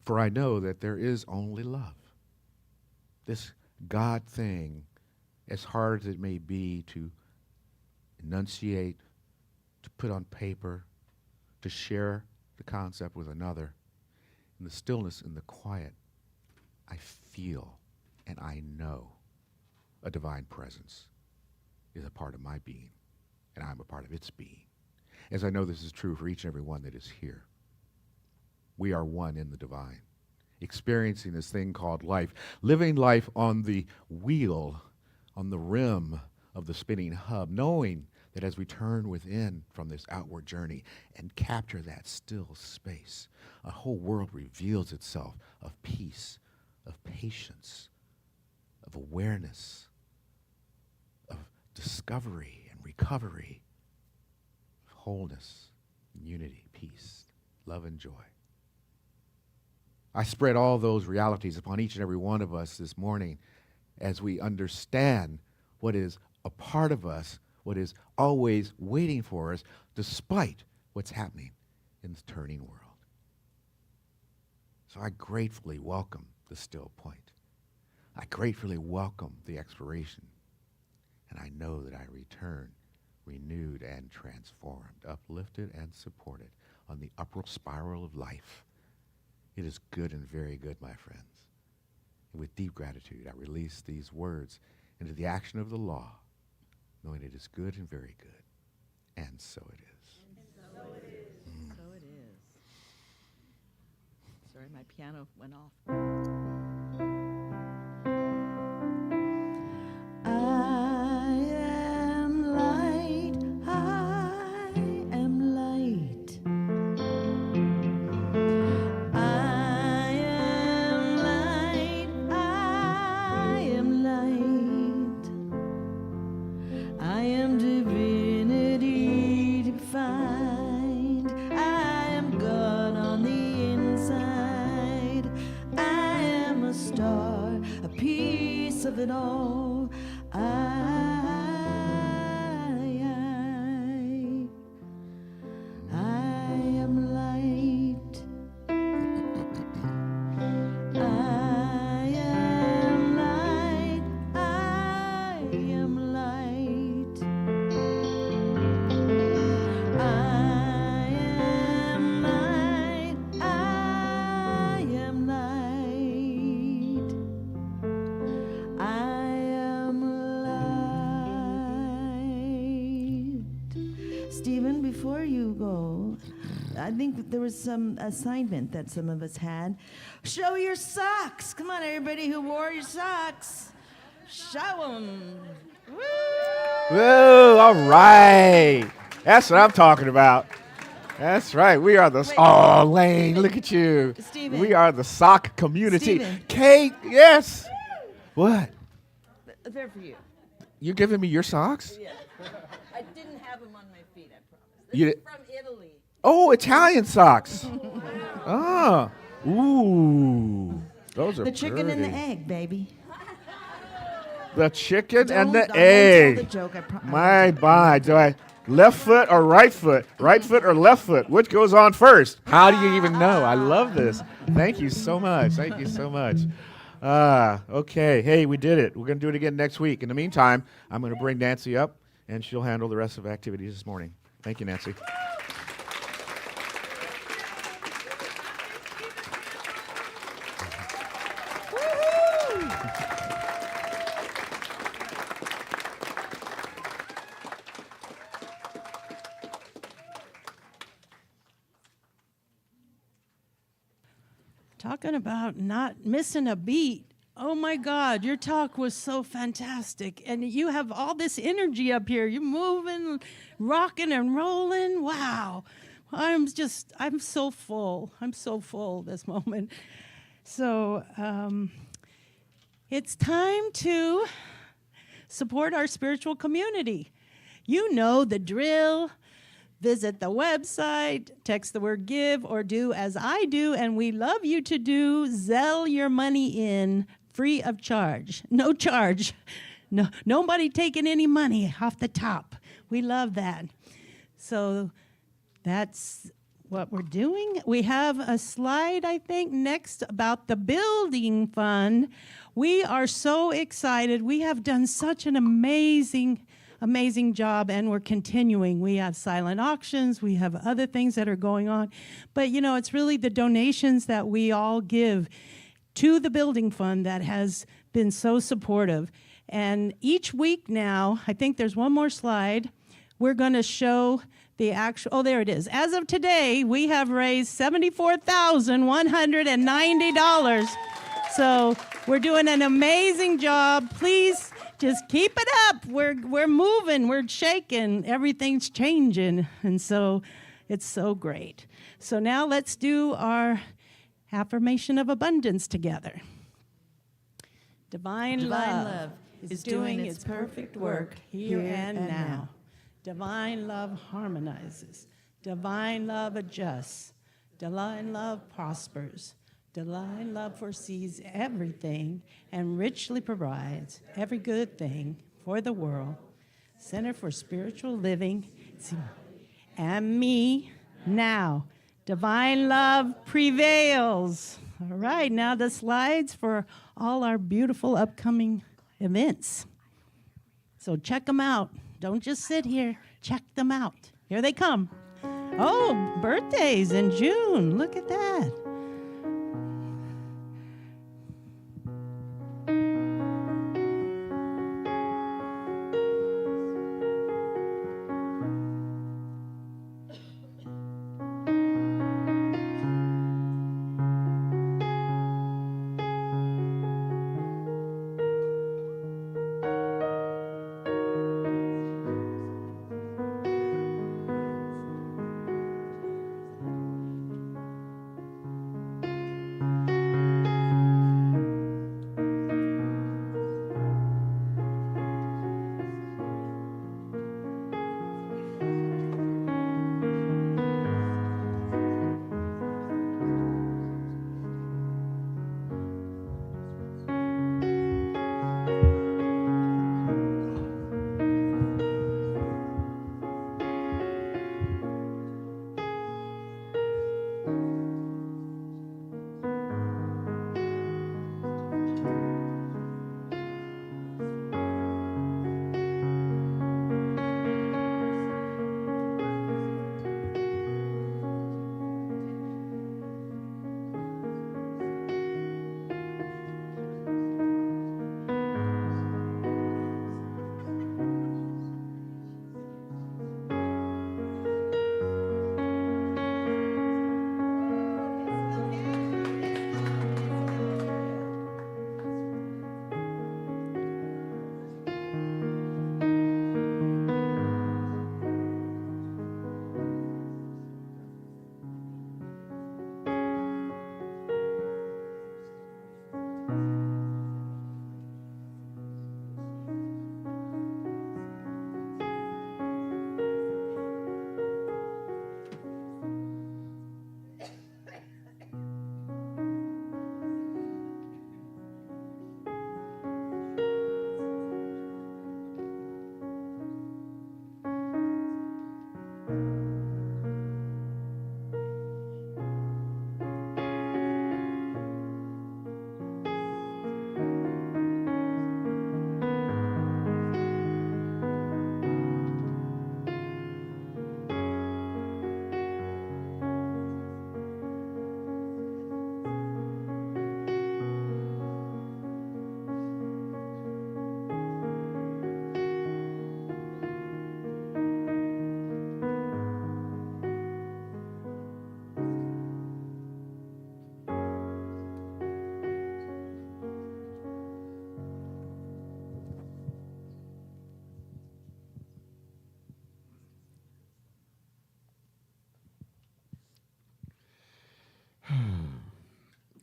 For I know that there is only love. This God thing, as hard as it may be to enunciate, to put on paper, to share the concept with another, in the stillness, in the quiet, I feel and I know a divine presence is a part of my being, and I'm a part of its being. As I know this is true for each and every one that is here. We are one in the divine, experiencing this thing called life, living life on the wheel, on the rim of the spinning hub, knowing that as we turn within from this outward journey and capture that still space, a whole world reveals itself of peace, of patience, of awareness, of discovery and recovery, of wholeness, unity, peace, love, and joy. I spread all those realities upon each and every one of us this morning as we understand what is a part of us, what is always waiting for us, despite what's happening in the turning world. So I gratefully welcome the still point. I gratefully welcome the expiration. And I know that I return renewed and transformed, uplifted and supported on the upward spiral of life. It is good and very good, my friends. And with deep gratitude, I release these words into the action of the law, knowing it is good and very good. And so it is. So it is. Sorry, my piano went off. I am light. I am light. I am light. I am light. I am divinity defined. I am God on the inside. I am a star, a piece of it all. I am light. I am light. I am light. I am light. I am light. I am light. Stephen, before you go, I think there was some assignment that some of us had. Show your socks. Come on, everybody who wore your socks. Show them. Woo! Whoa, all right. That's what I'm talking about. That's right. We are the... Wait. Oh, Lane, look at you. Stephen. We are the sock community. Stephen. Kate, yes. What? They're for you. You giving me your socks? Yeah. I didn't have them on my feet, I promise. You This di- is from Italy. Oh, Italian socks. Ah. Ooh. Those are The chicken and the pretty. egg, baby. The chicken and Don't- the I won't tell egg. the joke, I My. Do I left foot or right foot? Right foot or left foot? Which goes on first? How do you even know? I love this. Thank you so much. Thank you so much. Okay. Hey, we did it. We're going to do it again next week. In the meantime, I'm going to bring Nancy up, and she'll handle the rest of the activities this morning. Thank you, Nancy. Talking about not missing a beat. Oh my God, your talk was so fantastic. And you have all this energy up here. You're moving, rocking and rolling. Wow. I'm so full. I'm so full this moment. So it's time to support our spiritual community. You know the drill. Visit the website, text the word give, or do as I do, and we love you to do. Zelle your money in free of charge. No charge. No, nobody taking any money off the top. We love that. So that's what we're doing. We have a slide, I think, next about the building fund. We are so excited. We have done such an amazing job, and we're continuing. We have silent auctions. We have other things that are going on. But, you know, it's really the donations that we all give to the building fund that has been so supportive. And each week now, I think there's one more slide, we're going to show the actual, oh, there it is. As of today, we have raised $74,190. So we're doing an amazing job. Please just keep it up. We're moving, we're shaking, everything's changing. And so it's so great. So now let's do our affirmation of abundance together. Divine love is doing its perfect work here and now. Divine love harmonizes. Divine love adjusts. Divine love prospers. Divine love foresees everything and richly provides every good thing for the world. Center for Spiritual Living and me now. Divine love prevails. All right, now the slides for all our beautiful upcoming events. So check them out. Don't just sit here. Check them out. Here they come. Oh, birthdays in June. Look at that.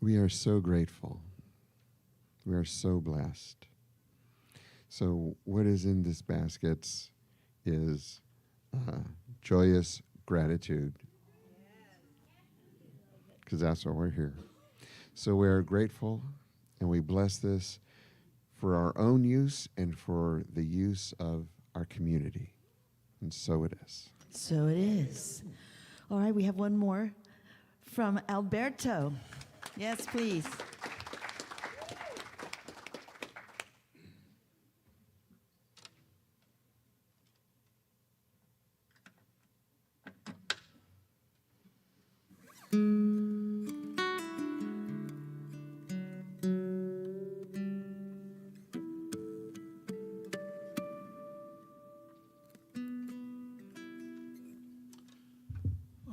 We are so grateful. We are so blessed. So what is in this baskets is joyous gratitude, because that's why we're here. So we're grateful, and we bless this for our own use and for the use of our community. And so it is. So it is. All right, we have one more from Alberto. Yes, please.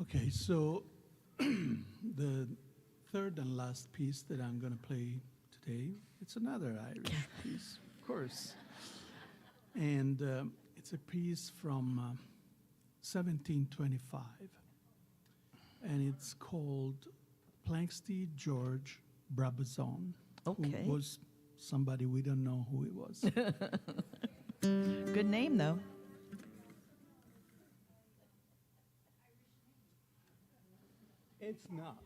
Okay, so the third and last piece that I'm going to play today, it's another Irish piece, of course. And it's a piece from 1725. And it's called Planxty George Brabazon, Okay. who was somebody we don't know who he was. Good name, though. It's not.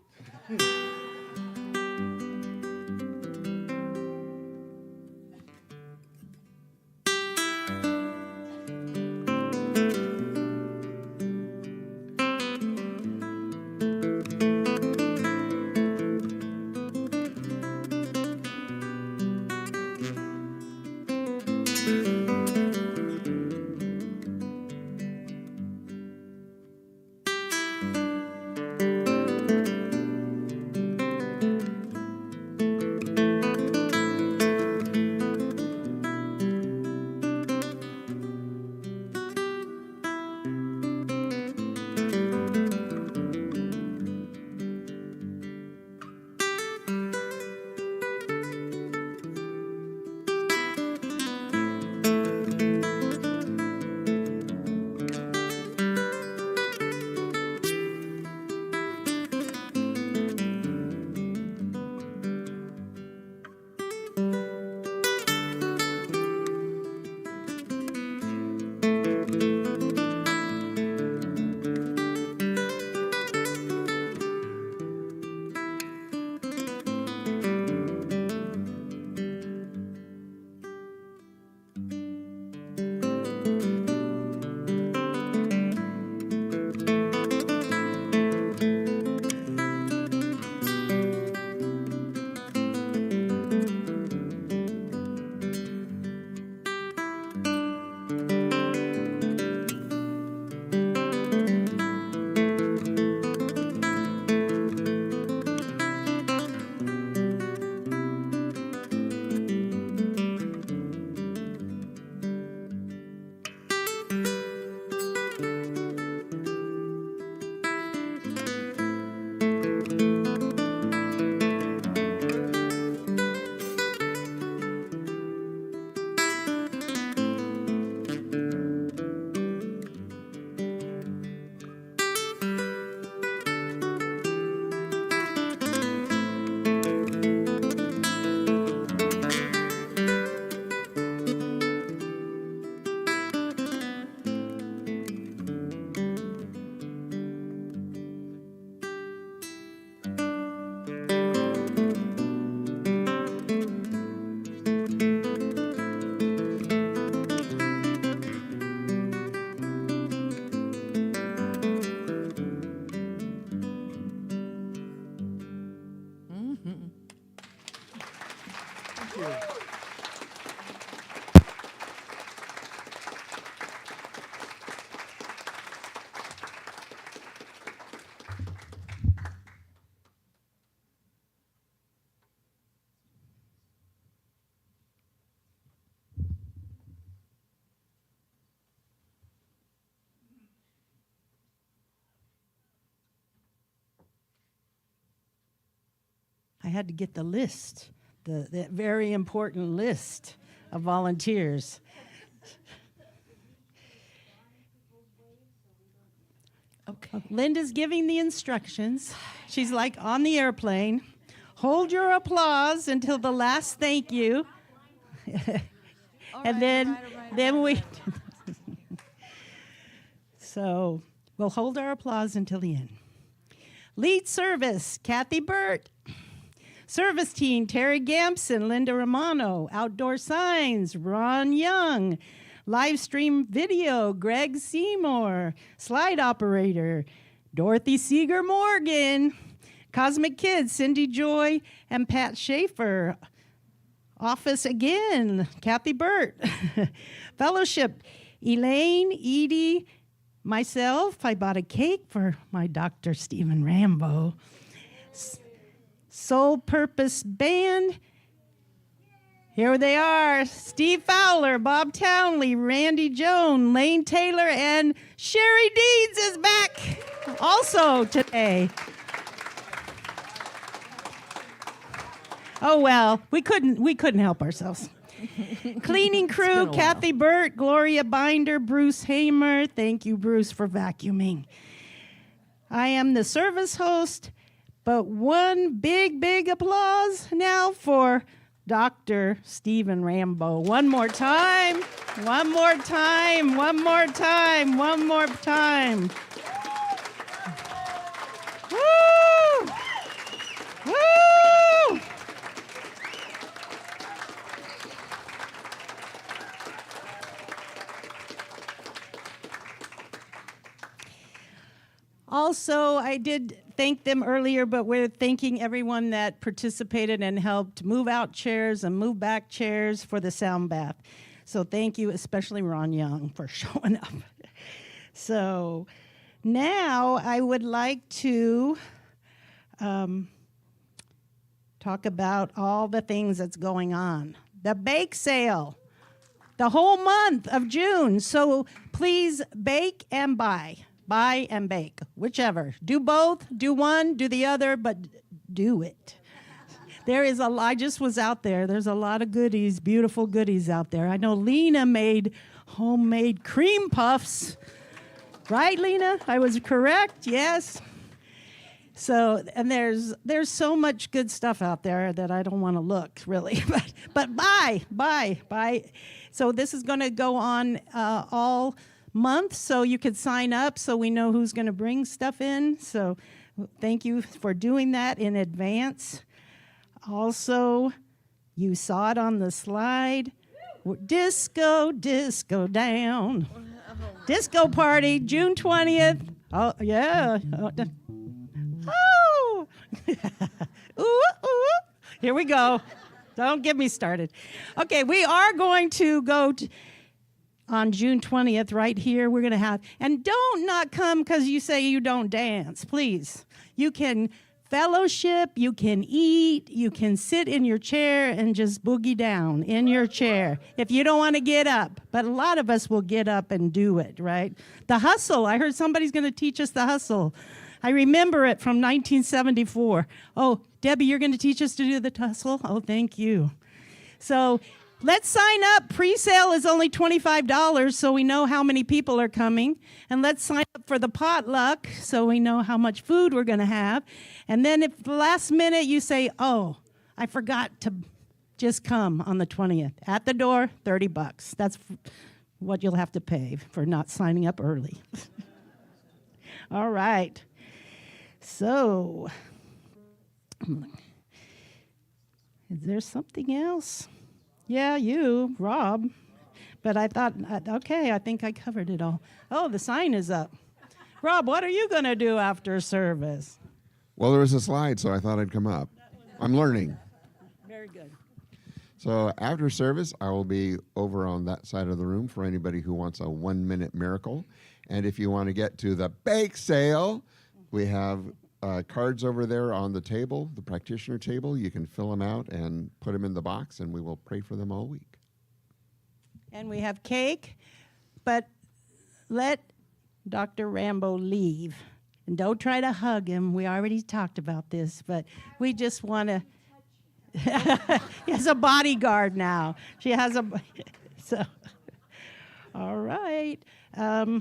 I had to get the list, the very important list of volunteers. Okay. Linda's giving the instructions. She's like on the airplane. Hold your applause until the last thank you. And then we So we'll hold our applause until the end. Lead service, Kathy Burt. Service team, Terry Gampson, Linda Romano. Outdoor signs, Ron Young. Live stream video, Greg Seymour. Slide operator, Dorothy Seeger Morgan. Cosmic Kids, Cindy Joy and Pat Schaefer. Office again, Kathy Burt. Fellowship, Elaine, Edie, myself. I bought a cake for my Dr. Stephen Rambo. Soul Purpose Band. Here they are, Steve Fowler, Bob Townley, Randy Joan, Lane Taylor, and Sherry Deeds is back also today. Oh well, we couldn't help ourselves. Cleaning crew, Kathy Burt, Gloria Binder, Bruce Hamer. Thank you, Bruce, for vacuuming. I am the service host, but one big applause now for Dr. Stephen Rambo. One more time, one more time, one more time, one more time. Woo! Woo! Also, I did thank them earlier, but we're thanking everyone that participated and helped move out chairs and move back chairs for the sound bath. So thank you, especially Ron Young, for showing up. So now I would like to talk about all the things that's going on. The bake sale, the whole month of June. So please bake and buy. Buy and bake, whichever. Do both, do one, do the other, but do it. I just was out there. There's a lot of goodies, beautiful goodies out there. I know Lena made homemade cream puffs. Right, Lena? I was correct, yes. So, and there's so much good stuff out there that I don't want to look, really. But buy. So this is going to go on all month, so you could sign up so we know who's going to bring stuff in. So thank you for doing that in advance. Also, you saw it on the slide. Disco down. Disco party, June 20th. Oh, yeah. Oh. Ooh. Here we go. Don't get me started. Okay, we are going to go on June 20th, right here, we're going to have, and don't not come because you say you don't dance, please. You can fellowship, you can eat, you can sit in your chair and just boogie down in your chair if you don't want to get up. But a lot of us will get up and do it, right? The hustle, I heard somebody's going to teach us the hustle. I remember it from 1974. Oh, Debbie, you're going to teach us to do the hustle? Oh, thank you. So let's sign up. Pre-sale is only $25, so we know how many people are coming. And let's sign up for the potluck, so we know how much food we're going to have. And then if the last minute you say, oh, I forgot to just come on the 20th. At the door, $30. That's what you'll have to pay for not signing up early. All right. So, is there something else? Yeah, you, Rob. But I thought, okay, I think I covered it all. Oh, the sign is up. Rob, what are you going to do after service? Well, there was a slide, so I thought I'd come up. I'm learning. Very good. So after service, I will be over on that side of the room for anybody who wants a 1-minute miracle. And if you want to get to the bake sale, we have cards over there on the table, the practitioner table. You can fill them out and put them in the box, and we will pray for them all week. And we have cake, but let Dr. Rambo leave And don't try to hug him. We already talked about this, but we just want to. He has a bodyguard now. She has a. So, all right. I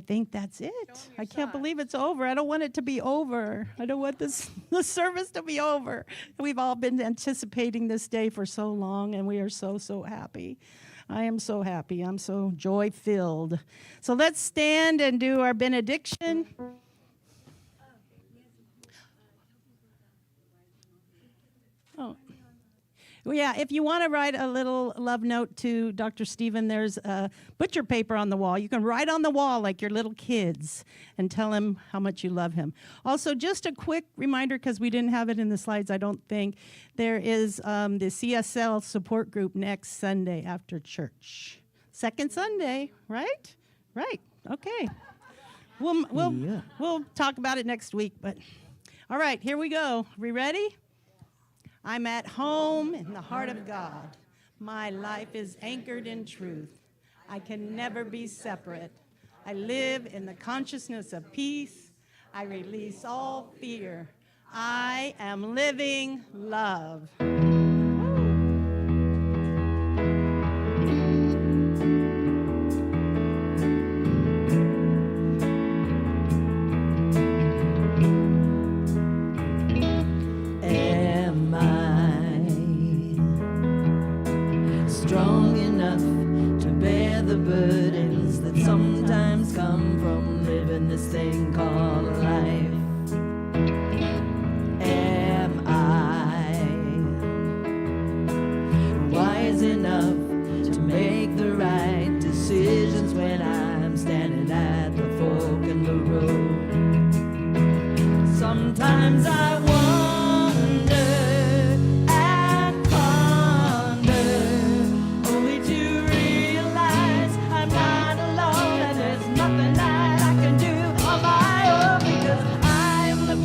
think that's it. I can't believe it's over. I don't want it to be over. I don't want this the service to be over. We've all been anticipating this day for so long, and we are so, so happy. I am so happy. I'm so joy-filled. So let's stand and do our benediction. Oh. Well, yeah, if you want to write a little love note to Dr. Stephen, there's butcher paper on the wall. You can write on the wall like your little kids and tell him how much you love him. Also, just a quick reminder, because we didn't have it in the slides, I don't think, there is the CSL support group next Sunday after church. Second Sunday, right? Right, okay. We'll talk about it next week, but all right, here we go. Are we ready? I'm at home in the heart of God. My life is anchored in truth. I can never be separate. I live in the consciousness of peace. I release all fear. I am living love. Strong enough to bear the burdens that sometimes come from living this thing called life. Am I wise enough to make the right decisions when I'm standing at the fork in the road? Sometimes I wonder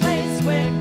place where